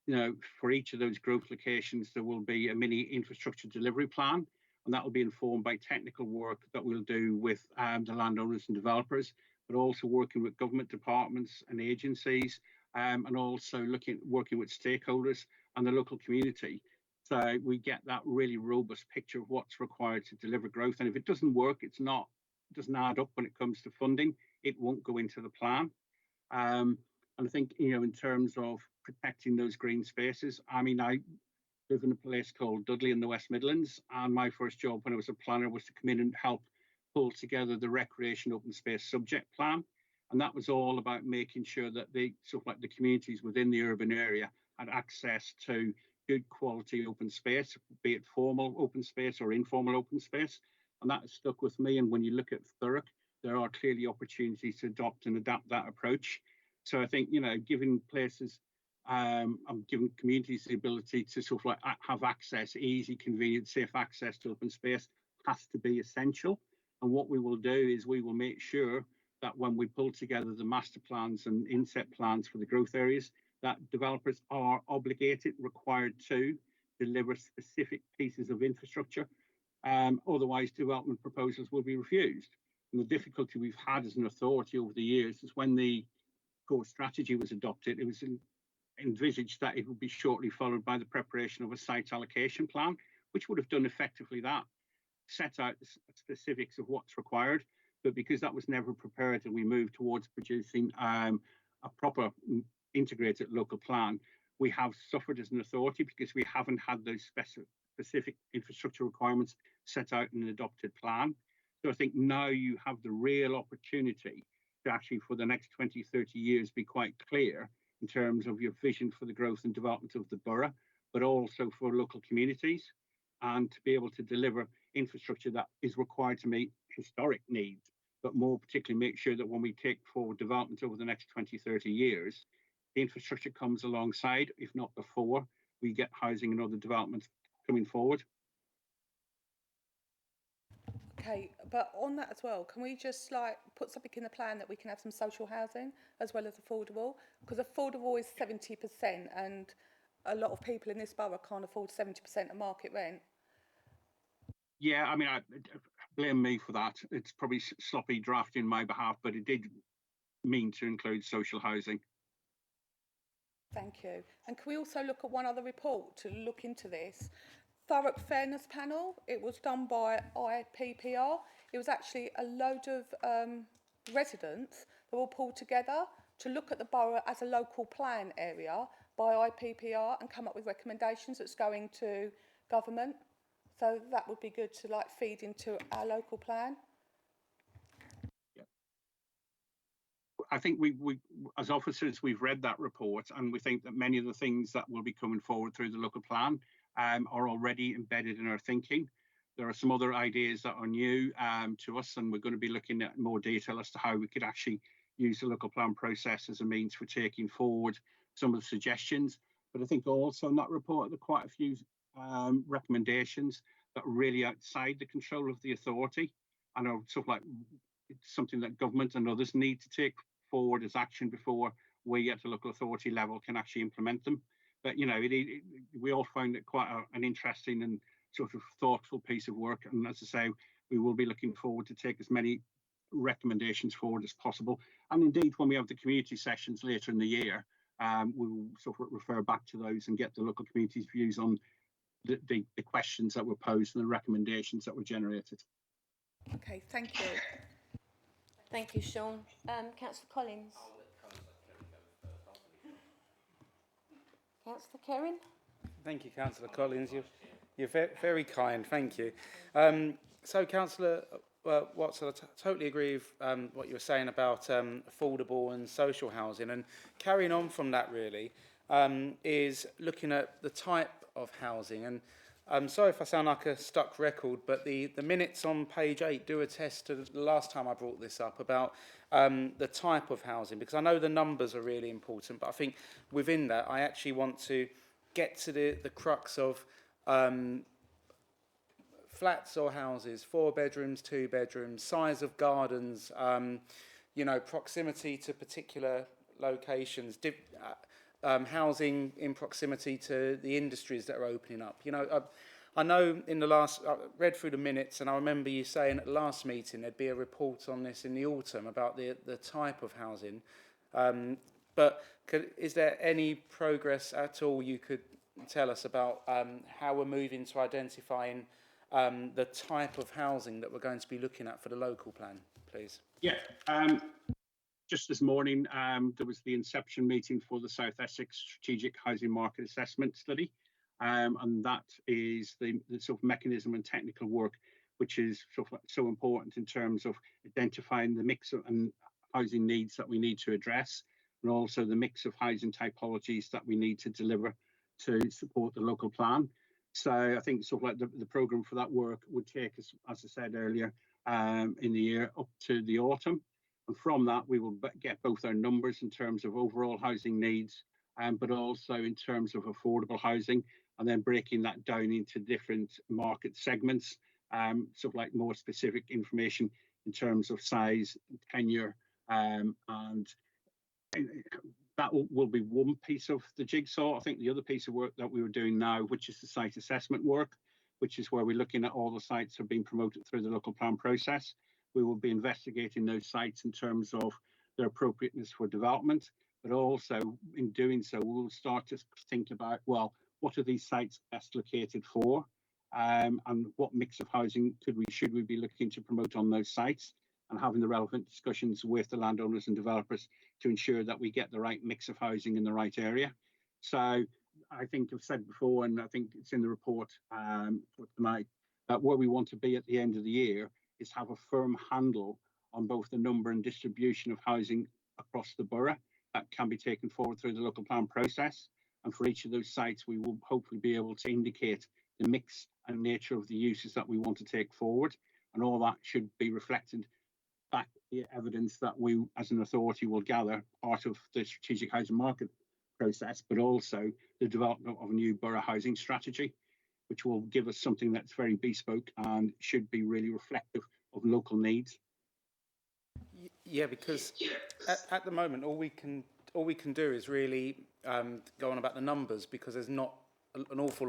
S6: You know, for each of those growth locations, there will be a mini infrastructure delivery plan, and that will be informed by technical work that we'll do with the landowners and developers, but also working with government departments and agencies, and also working with stakeholders and the local community. So we get that really robust picture of what's required to deliver growth. And if it doesn't work, it doesn't add up when it comes to funding, it won't go into the plan. And I think, you know, in terms of protecting those green spaces, I mean, I live in a place called Dudley in the West Midlands, and my first job when I was a planner was to come in and help pull together the recreation open space subject plan. And that was all about making sure that the communities within the urban area had access to good quality open space, be it formal open space or informal open space. And that has stuck with me. And when you look at Thurrock, there are clearly opportunities to adopt and adapt that approach. So I think, you know, giving places, giving communities the ability to have access, easy, convenient, safe access to open space has to be essential. And what we will do is we will make sure that when we pull together the master plans and inset plans for the growth areas, that developers are obligated, required to deliver specific pieces of infrastructure Otherwise, development proposals will be refused. And the difficulty we've had as an authority over the years is when the core strategy was adopted, it was envisaged that it would be shortly followed by the preparation of a site allocation plan, which would have done effectively that, set out the specifics of what's required. But because that was never prepared and we moved towards producing a proper integrated local plan, we have suffered as an authority because we haven't had those specific infrastructure requirements set out in an adopted plan. So I think now you have the real opportunity to actually, for the next 20, 30 years, be quite clear in terms of your vision for the growth and development of the borough, but also for local communities, and to be able to deliver infrastructure that is required to meet historic needs, but more particularly make sure that when we take forward development over the next 20, 30 years, the infrastructure comes alongside, if not before, we get housing and other developments coming forward.
S4: Okay, but on that as well, can we just like put something in the plan that we can have some social housing as well as affordable? Because affordable is 70% and a lot of people in this borough can't afford 70% of market rent.
S6: Yeah, I mean, blame me for that. It's probably sloppy drafting on my behalf, but it did mean to include social housing.
S4: Thank you. And can we also look at one other report to look into this? Thurrock Fairness Panel. It was done by IPPR. It was actually a load of residents that were pulled together to look at the borough as a local plan area by IPPR and come up with recommendations that's going to government. So that would be good to like feed into our local plan.
S6: I think we as officers, we've read that report, and we think that many of the things that will be coming forward through the local plan are already embedded in our thinking. There are some other ideas that are new to us, and we're going to be looking at more detail as to how we could actually use the local plan process as a means for taking forward some of the suggestions. But I think also in that report, there are quite a few recommendations that are really outside the control of the authority, and are sort of like it's something that government and others need to take forward as action before we at the local authority level can actually implement them. But you know, we all found it quite an interesting and sort of thoughtful piece of work. And as I say, we will be looking forward to take as many recommendations forward as possible. And indeed, when we have the community sessions later in the year, we will sort of refer back to those and get the local community's views on the questions that were posed and the recommendations that were generated.
S4: Okay, thank you.
S8: Thank you, Sean. Councillor Collins. Councillor Kerrin.
S9: Thank you, Councillor Collins. You're very kind. Thank you. So, Councillor Watson, I totally agree with what you were saying about affordable and social housing. And carrying on from that, really, is looking at the type of housing. And I'm sorry if I sound like a stuck record, but the minutes on page 8 do attest to the last time I brought this up about the type of housing, because I know the numbers are really important, but I think within that I actually want to get to the crux of flats or houses, 4 bedrooms, 2 bedrooms, size of gardens, you know, proximity to particular locations, housing in proximity to the industries that are opening up. You know, I know in the last, I read through the minutes, and I remember you saying at the last meeting there'd be a report on this in the autumn about the type of housing. But is there any progress at all you could tell us about how we're moving to identifying the type of housing that we're going to be looking at for the local plan, please?
S6: Yeah. Just this morning, there was the inception meeting for the South Essex Strategic Housing Market Assessment Study, and that is the sort of mechanism and technical work which is so important in terms of identifying the mix of housing needs that we need to address, and also the mix of housing typologies that we need to deliver to support the local plan. So I think sort of like the programme for that work would take us, as I said earlier, in the year up to the autumn. And from that, we will get both our numbers in terms of overall housing needs, but also in terms of affordable housing, and then breaking that down into different market segments, sort of like more specific information in terms of size, tenure, and that will be one piece of the jigsaw. I think the other piece of work that we were doing now, which is the site assessment work, which is where we're looking at all the sites that are being promoted through the local plan process. We will be investigating those sites in terms of their appropriateness for development, but also in doing so, we'll start to think about, well, what are these sites best located for? And what mix of housing should we be looking to promote on those sites, and having the relevant discussions with the landowners and developers to ensure that we get the right mix of housing in the right area. So I think I've said before, and I think it's in the report for tonight, that where we want to be at the end of the year is have a firm handle on both the number and distribution of housing across the borough that can be taken forward through the local plan process. And for each of those sites, we will hopefully be able to indicate the mix and nature of the uses that we want to take forward. And all that should be reflected back the evidence that we as an authority will gather, part of the strategic housing market process, but also the development of a new borough housing strategy, which will give us something that's very bespoke and should be really reflective of local needs.
S9: Yeah, because at the moment, all we can do is really go on about the numbers, because there's not an awful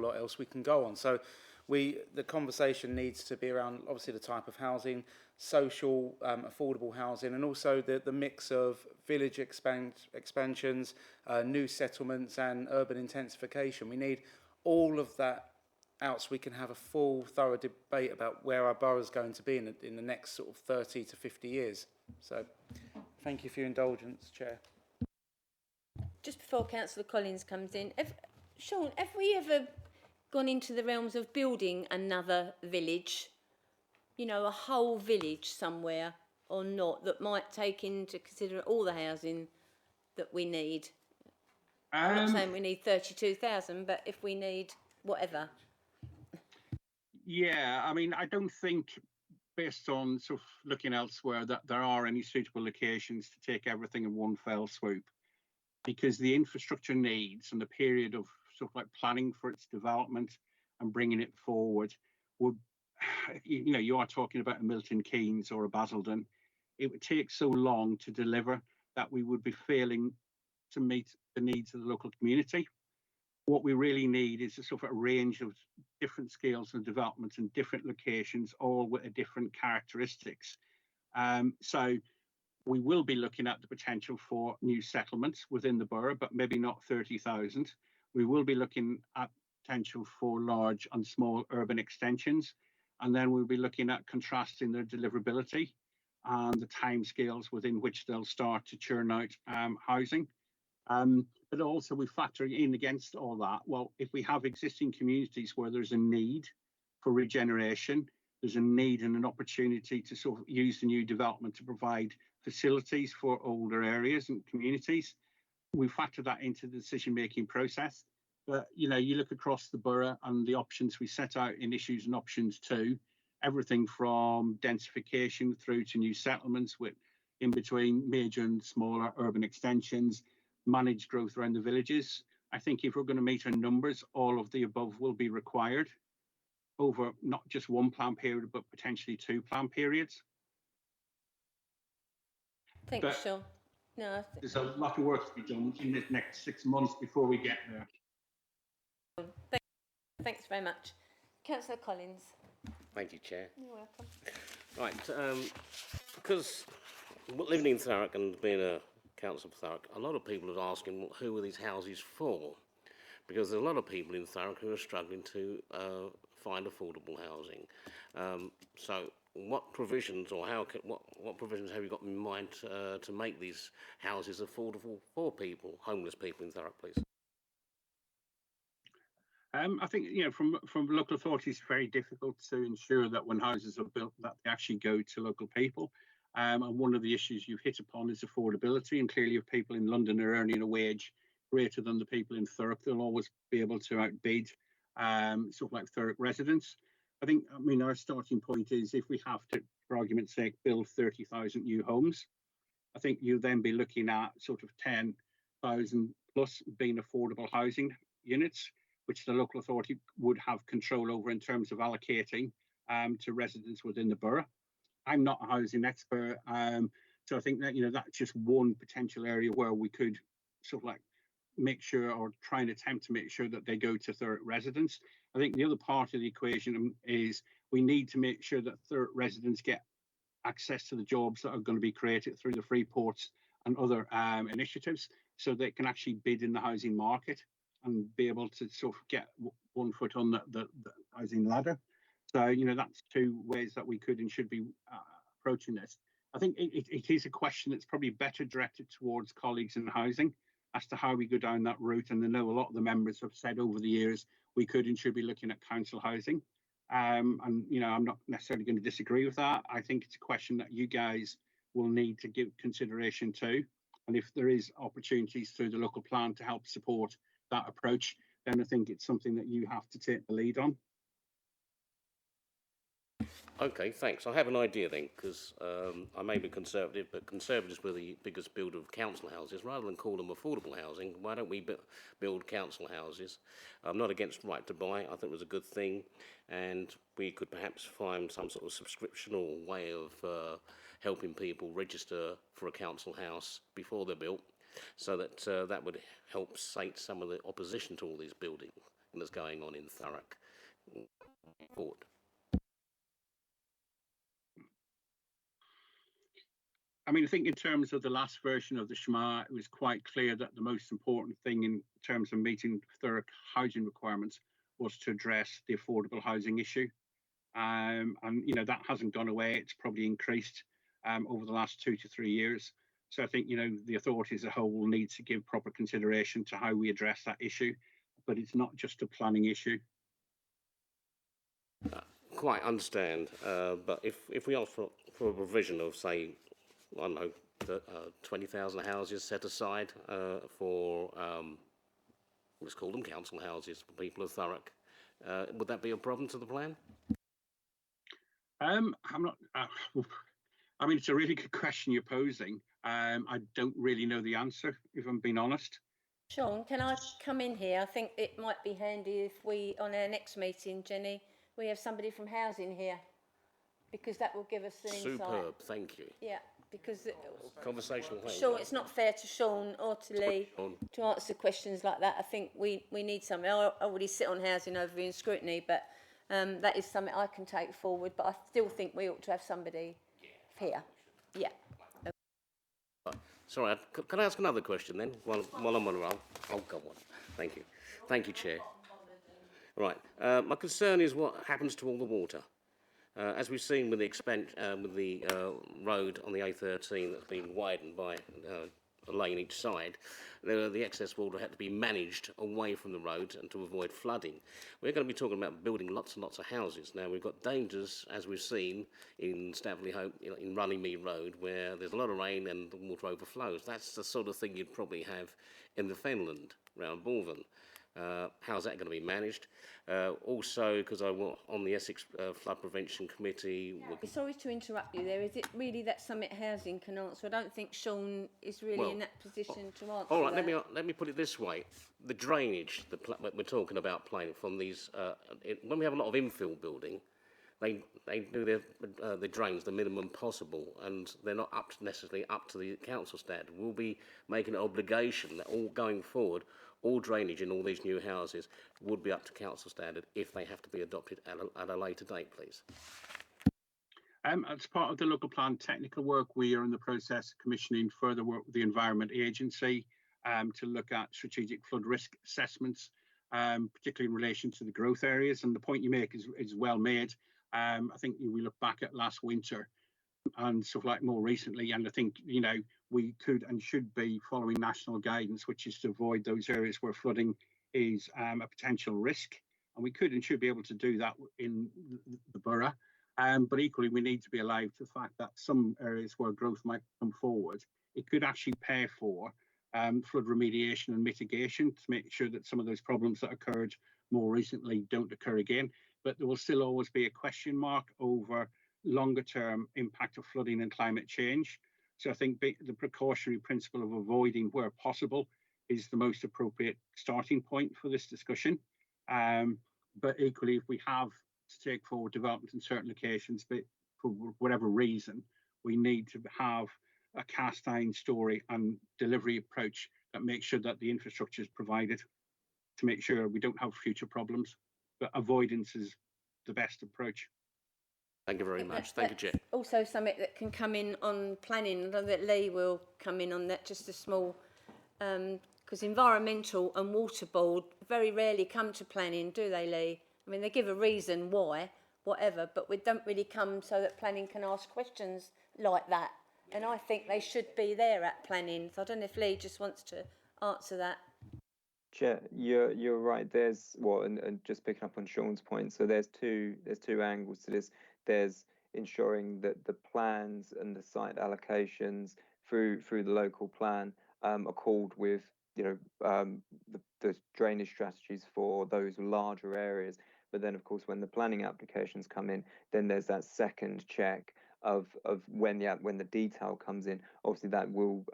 S9: lot else we can go on. So the conversation needs to be around, obviously, the type of housing, social affordable housing, and also the mix of village expansions, new settlements and urban intensification. We need all of that out so we can have a full, thorough debate about where our borough is going to be in the next sort of 30 to 50 years. So thank you for your indulgence, Chair.
S8: Just before Councillor Collins comes in, Sean, have we ever gone into the realms of building another village, you know, a whole village somewhere or not, that might take into consideration all the housing that we need? I'm not saying we need 32,000, but if we need whatever.
S6: Yeah, I mean, I don't think, based on sort of looking elsewhere, that there are any suitable locations to take everything in one fell swoop, because the infrastructure needs and the period of sort of like planning for its development and bringing it forward would, you know, you are talking about a Milton Keynes or a Basildon. It would take so long to deliver that we would be failing to meet the needs of the local community. What we really need is a sort of a range of different scales of development and different locations, all with different characteristics. So we will be looking at the potential for new settlements within the borough, but maybe not 30,000. We will be looking at potential for large and small urban extensions. And then we'll be looking at contrasting their deliverability and the timescales within which they'll start to churn out housing. But also we factor in against all that, well, if we have existing communities where there's a need for regeneration, there's a need and an opportunity to sort of use the new development to provide facilities for older areas and communities, we factor that into the decision-making process. But, you know, you look across the borough and the options we set out in issues and options 2, everything from densification through to new settlements with in between major and smaller urban extensions, managed growth around the villages. I think if we're going to meet our numbers, all of the above will be required over not just one plan period, but potentially 2 plan periods.
S8: Thanks, Sean. No,
S6: there's a lot of work to be done in the next 6 months before we get there.
S8: Thanks very much. Councillor Collins.
S3: Thank you, Chair.
S8: You're welcome.
S3: Right, because living in Thurrock and being a councillor for Thurrock, a lot of people are asking, well, who are these houses for? Because there's a lot of people in Thurrock who are struggling to find affordable housing. So what provisions or what provisions have you got in mind to make these houses affordable for people, homeless people in Thurrock, please?
S6: I think, you know, from local authorities, it's very difficult to ensure that when houses are built that they actually go to local people. And one of the issues you've hit upon is affordability. And clearly, if people in London are earning a wage greater than the people in Thurrock, they'll always be able to outbid sort of like Thurrock residents. I mean, our starting point is if we have to, for argument's sake, build 30,000 new homes, I think you'll then be looking at sort of 10,000 plus being affordable housing units, which the local authority would have control over in terms of allocating to residents within the borough. I'm not a housing expert, so I think that, you know, that's just one potential area where we could sort of like make sure or try and attempt to make sure that they go to Thurrock residents. I think the other part of the equation is we need to make sure that Thurrock residents get access to the jobs that are going to be created through the free ports and other initiatives, so they can actually bid in the housing market and be able to sort of get one foot on the housing ladder. So, you know, that's two ways that we could and should be approaching this. I think it is a question that's probably better directed towards colleagues in housing as to how we go down that route. And I know a lot of the members have said over the years we could and should be looking at council housing. And, you know, I'm not necessarily going to disagree with that. I think it's a question that you guys will need to give consideration to. And if there is opportunities through the local plan to help support that approach, then I think it's something that you have to take the lead on.
S3: Okay, thanks. I have an idea then, because I may be conservative, but Conservatives were the biggest builder of council houses. Rather than call them affordable housing, why don't we build council houses? I'm not against right to buy. I think it was a good thing, and we could perhaps find some sort of subscription or way of helping people register for a council house before they're built, so that that would help sate some of the opposition to all these building that's going on in Thurrock. Forward.
S6: I mean, I think in terms of the last version of the SHMA, it was quite clear that the most important thing in terms of meeting Thurrock housing requirements was to address the affordable housing issue. And, you know, that hasn't gone away. It's probably increased over the last 2 to 3 years. So I think, you know, the authority as a whole will need to give proper consideration to how we address that issue. But it's not just a planning issue.
S3: Quite understand, but if we ask for a provision of, say, I don't know, 20,000 houses set aside for, let's call them council houses for people of Thurrock, would that be a problem to the plan?
S6: I'm not. I mean, it's a really good question you're posing. I don't really know the answer, if I'm being honest.
S8: Sean, can I come in here? I think it might be handy if we, on our next meeting, Jenny, we have somebody from housing here, because that will give us an insight.
S3: Superb, thank you.
S8: Yeah, because
S3: Conversational.
S8: Sean, it's not fair to Sean or to Lee to answer questions like that. I think we need something. I already sit on housing overviewing scrutiny, but that is something I can take forward. But I still think we ought to have somebody here. Yeah.
S3: Sorry, can I ask another question then, while I'm on a roll? Oh, go on. Thank you. Thank you, Chair. Right. My concern is what happens to all the water. As we've seen with the road on the A13 that's been widened by a lane each side, the excess water had to be managed away from the road and to avoid flooding. We're going to be talking about building lots and lots of houses. Now, we've got dangers, as we've seen in Staveley Hope, in Runnymede Road, where there's a lot of rain and the water overflows. That's the sort of thing you'd probably have in the Fenland, round Malvern. How's that going to be managed? Also, because I want on the Essex Flood Prevention Committee.
S8: Sorry to interrupt you there. Is it really that Summit Housing can answer? I don't think Sean is really in that position to answer.
S3: All right, let me put it this way: the drainage that we're talking about planning from these, when we have a lot of infill building, they do the drains the minimum possible, and they're not necessarily up to the council standard. We'll be making an obligation that all going forward, all drainage in all these new houses would be up to council standard if they have to be adopted at a later date, please.
S6: As part of the local plan technical work, we are in the process of commissioning further work with the Environment Agency to look at strategic flood risk assessments, particularly in relation to the growth areas. And the point you make is well made. I think we look back at last winter and stuff like more recently, and I think, you know, we could and should be following national guidance, which is to avoid those areas where flooding is a potential risk, and we could and should be able to do that in the borough. But equally, we need to be alive to the fact that some areas where growth might come forward, it could actually pay for flood remediation and mitigation to make sure that some of those problems that occurred more recently don't occur again. But there will still always be a question mark over longer term impact of flooding and climate change. So I think the precautionary principle of avoiding where possible is the most appropriate starting point for this discussion. But equally, if we have to take forward development in certain locations, but for whatever reason, we need to have a cast iron story and delivery approach that make sure that the infrastructure is provided to make sure we don't have future problems. But avoidance is the best approach.
S3: Thank you very much. Thank you, Chair.
S8: Also something that can come in on planning. I know that Lee will come in on that, just a small, because environmental and water board very rarely come to planning, do they, Lee? I mean, they give a reason why, whatever, but we don't really come so that planning can ask questions like that. And I think they should be there at planning. So I don't know if Lee just wants to answer that.
S5: Chair, you're right. There's and just picking up on Sean's point. So there's two angles to this. There's ensuring that the plans and the site allocations through the local plan are called with the drainage strategies for those larger areas. But then, of course, when the planning applications come in, then there's that second check of when the detail comes in. Obviously, that will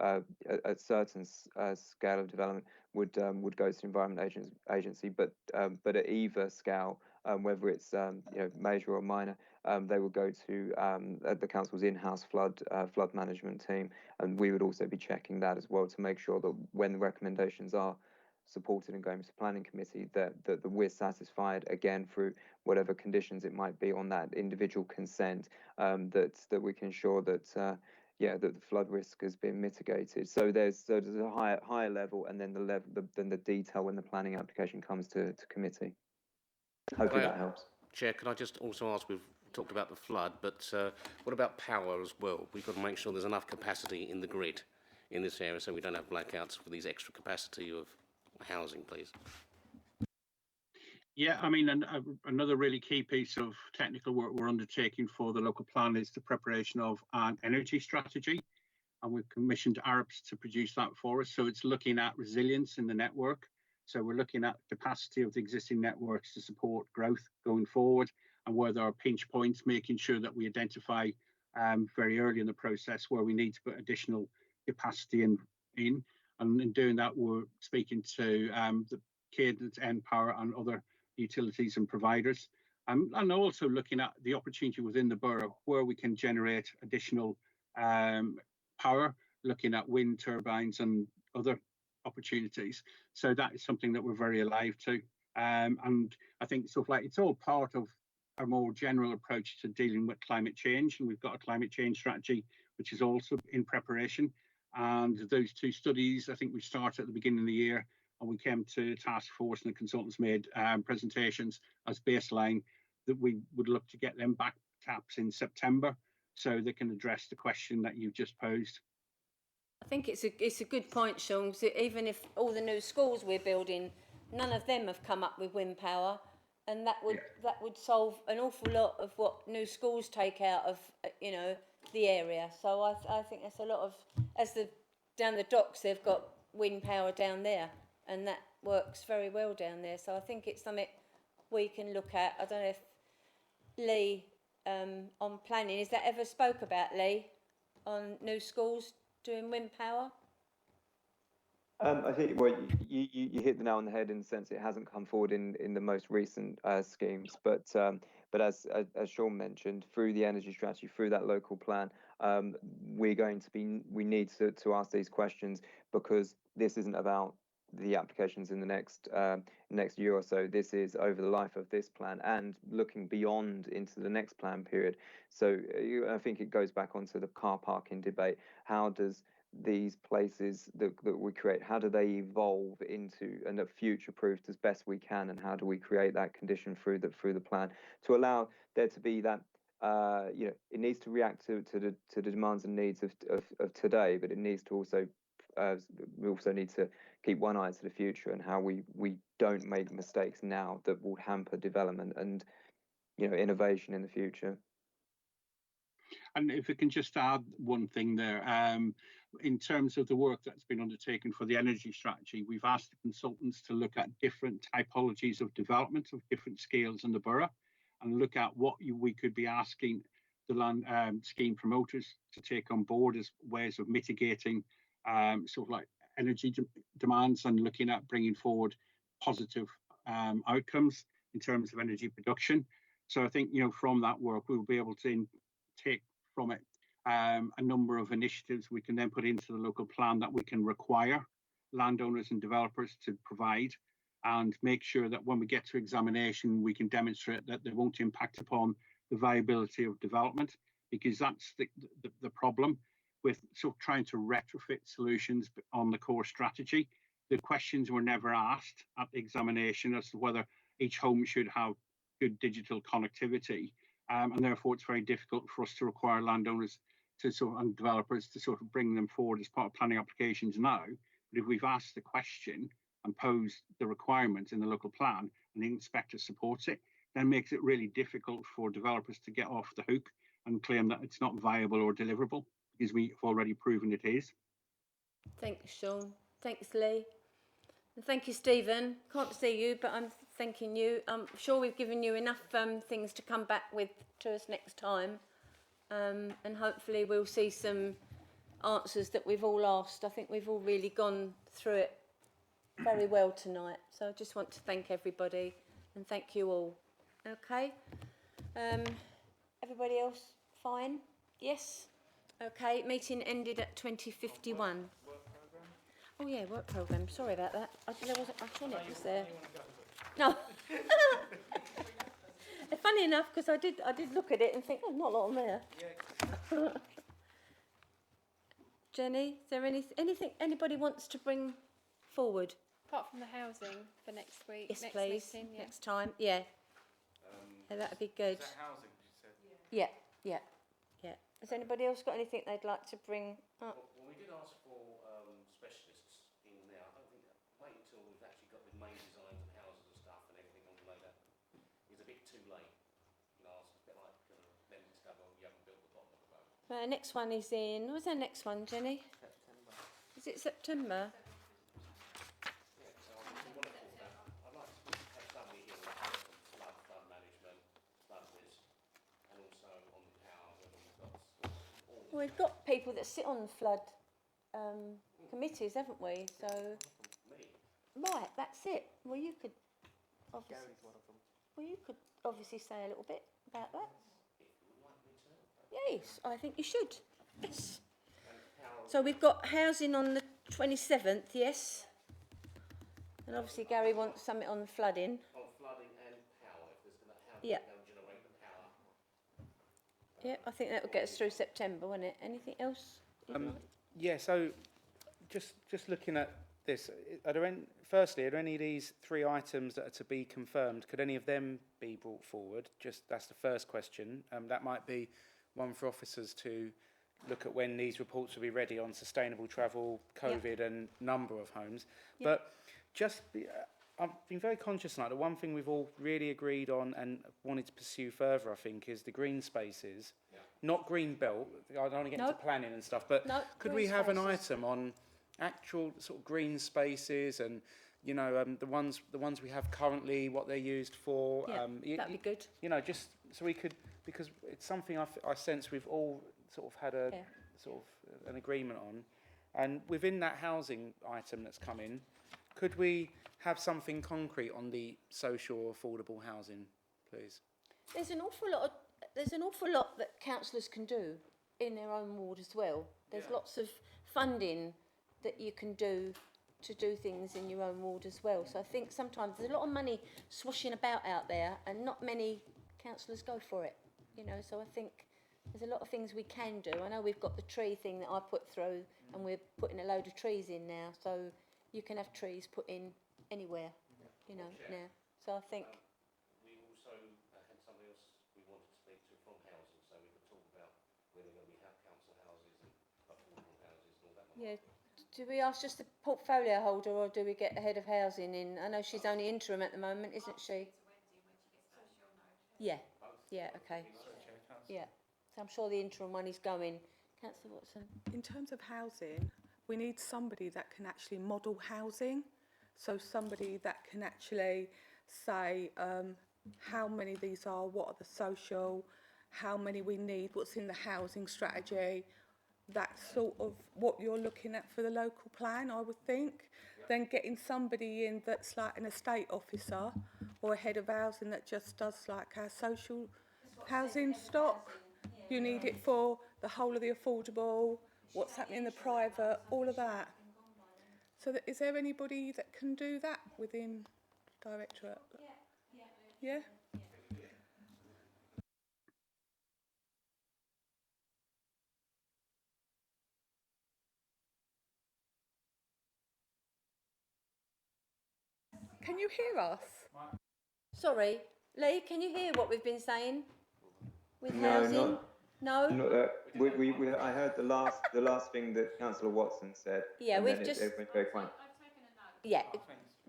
S5: at certain scale of development would go to the Environment Agency, but at either scale, whether it's major or minor, they will go to the council's in-house flood management team, and we would also be checking that as well to make sure that when the recommendations are supported and going to planning committee, that we're satisfied again through whatever conditions it might be on that individual consent, that we can ensure that that the flood risk has been mitigated. So there's a higher level, and then the detail when the planning application comes to committee. Hopefully that helps.
S3: Chair, can I just also ask, we've talked about the flood, but what about power as well? We've got to make sure there's enough capacity in the grid in this area so we don't have blackouts for these extra capacity of housing, please.
S6: Yeah, I mean, another really key piece of technical work we're undertaking for the local plan is the preparation of an energy strategy, and we've commissioned Arabs to produce that for us. So it's looking at resilience in the network. So we're looking at capacity of the existing networks to support growth going forward, and where there are pinch points, making sure that we identify very early in the process where we need to put additional capacity in. And in doing that, we're speaking to the Cadence, NPower and other utilities and providers, and also looking at the opportunity within the borough where we can generate additional power, looking at wind turbines and other opportunities. So that is something that we're very alive to, and I think sort of like it's all part of a more general approach to dealing with climate change, and we've got a climate change strategy which is also in preparation. And those two studies, I think we started at the beginning of the year, and we came to task force and the consultants made presentations as baseline that we would look to get them back taps in September so they can address the question that you've just posed.
S8: I think it's a good point, Sean. So even if all the new schools we're building, none of them have come up with wind power, and that would solve an awful lot of what new schools take out of the area. So I think that's a lot of, down the docks they've got wind power down there, and that works very well down there. So I think it's something we can look at. I don't know if Lee on planning, is that ever spoke about, Lee, on new schools doing wind power?
S5: I think you hit the nail on the head in the sense it hasn't come forward in the most recent schemes, but as Sean mentioned, through the energy strategy, through that local plan, we need to ask these questions, because this isn't about the applications in the next year or so. This is over the life of this plan and looking beyond into the next plan period. So I think it goes back onto the car parking debate. How does these places that we create, how do they evolve into and are future proofed as best we can, and how do we create that condition through the plan to allow there to be that it needs to react to the demands and needs of today, but it needs to also we also need to keep one eye to the future and how we don't make mistakes now that will hamper development and innovation in the future.
S6: And if we can just add one thing there, in terms of the work that's been undertaken for the energy strategy, we've asked the consultants to look at different typologies of development of different scales in the borough, and look at what we could be asking the land scheme promoters to take on board as ways of mitigating sort of like energy demands, and looking at bringing forward positive outcomes in terms of energy production. So I think from that work we'll be able to take from it a number of initiatives we can then put into the local plan that we can require landowners and developers to provide, and make sure that when we get to examination, we can demonstrate that they won't impact upon the viability of development, because that's the problem with sort of trying to retrofit solutions on the core strategy. The questions were never asked at the examination as to whether each home should have good digital connectivity, and therefore it's very difficult for us to require landowners to and developers to sort of bring them forward as part of planning applications now. But if we've asked the question and posed the requirement in the local plan and the inspector supports it, then it makes it really difficult for developers to get off the hook and claim that it's not viable or deliverable, because we've already proven it is.
S8: Thanks, Sean. Thanks, Lee. And thank you, Stephen. Can't see you, but I'm thanking you. I'm sure we've given you enough things to come back with to us next time. And hopefully we'll see some answers that we've all asked. I think we've all really gone through it very well tonight. So I just want to thank everybody and thank you all. Okay. Everybody else fine? Yes? Okay, meeting ended at 20:51. Oh yeah, work programme. Sorry about that. I thought it was there. No. Funny enough, because I did look at it and think, oh, not a lot on there. Jenny, is there anything anybody wants to bring forward?
S1: Apart from the housing for next week.
S8: Yes,
S1: next
S8: please.
S1: Meeting, yeah.
S8: Next time, yeah. That would be good.
S9: Is that housing, you said?
S8: Yeah. Has anybody else got anything they'd like to bring up?
S3: Well, we did ask for specialists in there. I don't think wait until we've actually got the main designs and houses and stuff and everything on the later. It's a bit too late. You know, it's a bit like them discover you haven't built the bottom of the boat.
S8: Next one is in. What's our next one, Jenny?
S2: September.
S8: Is it September?
S3: Yeah, so I want to talk about. I'd like to have somebody here on flood management, flood risk, and also on the power. Whether we've got all
S8: Well, we've got people that sit on flood committees, haven't we? So, right, that's it. Well, you could obviously.
S2: Gary's one of them.
S8: Well, you could obviously say a little bit about that. Yes, I think you should. Yes. So we've got housing on the 27th, yes. And obviously Gary wants something on flooding.
S3: on flooding and power. If there's going to how
S8: Yeah.
S3: they'll generate the power.
S8: Yeah, I think that would get us through September, wouldn't it? Anything else?
S9: Yeah, so just looking at this, are there any of these 3 items that are to be confirmed? Could any of them be brought forward? That's the first question. That might be one for officers to look at when these reports will be ready on sustainable travel, COVID, and number of homes. But I've been very conscious tonight that one thing we've all really agreed on and wanted to pursue further, I think, is the green spaces. Not green belt. I don't want to get into planning and stuff, but could we have an item on actual sort of green spaces and the ones we have currently, what they're used for?
S8: That'd be good.
S9: Just so we could, because it's something I sense we've all sort of had an agreement on, and within that housing item that's come in, could we have something concrete on the social affordable housing, please?
S8: There's an awful lot that councillors can do in their own ward as well. There's lots of funding that you can do to do things in your own ward as well. So I think sometimes there's a lot of money swashing about out there and not many councillors go for it. So I think there's a lot of things we can do. I know we've got the tree thing that I put through and we're putting a load of trees in now. So you can have trees put in anywhere, now. So I think...
S3: We also had somebody else we wanted to speak to from housing, so we could talk about whether we have council houses and affordable houses and all that.
S8: Yeah. Do we ask just the portfolio holder or do we get the head of housing in? I know she's only interim at the moment, isn't she? Yeah. Yeah, okay. Yeah. So I'm sure the interim one is going. Councillor Watson?
S4: In terms of housing, we need somebody that can actually model housing. So somebody that can actually say how many these are, what are the social, how many we need, what's in the housing strategy. That's sort of what you're looking at for the local plan, I would think. Then getting somebody in that's like an estate officer or a head of housing that just does like our social housing stock. You need it for the whole of the affordable, what's happening in the private, all of that. So is there anybody that can do that within Directorate? Yeah? Can you hear us?
S8: Sorry, Lee, can you hear what we've been saying with
S5: No,
S8: housing?
S5: not-
S8: No?
S5: I heard the last thing that Councillor Watson said.
S8: Yeah,
S5: and
S8: we've
S5: then
S8: just-
S5: it went very quiet.
S8: Yeah,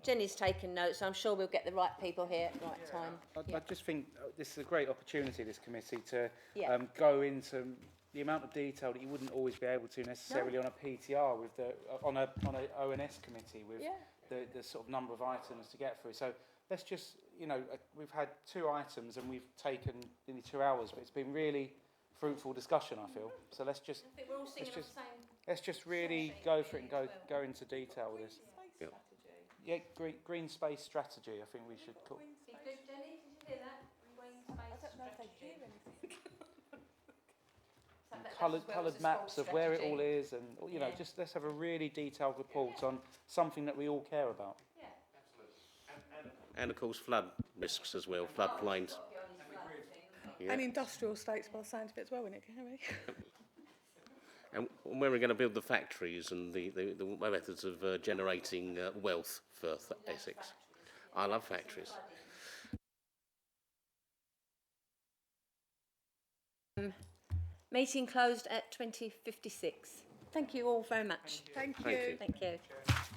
S8: Jenny's taken notes. I'm sure we'll get the right people here at the right time.
S9: I just think this is a great opportunity, this committee, to
S8: Yeah.
S9: go into the amount of detail that you wouldn't always be able to necessarily on a PTR with on a ONS committee with the sort of number of items to get through. So let's just, we've had 2 items and we've taken nearly 2 hours, but it's been really fruitful discussion, I feel. So let's just
S8: I think we're all singing off the same.
S9: let's just really go for it and go into detail with this. Yeah, green space strategy. I think we should call.
S8: Be good, Jenny. Did you hear that? Green space strategy.
S9: Coloured maps of where it all is, and just let's have a really detailed report on something that we all care about.
S8: Yeah.
S3: And of course, flood risks as well, floodplains. Yeah.
S4: And industrial estates by the sound of it as well, innit, Gary?
S3: And where we're going to build the factories and the methods of generating wealth for Essex. I love factories.
S8: Meeting closed at 20:56. Thank you all very much.
S4: Thank you.
S3: Thank you.
S8: Thank you.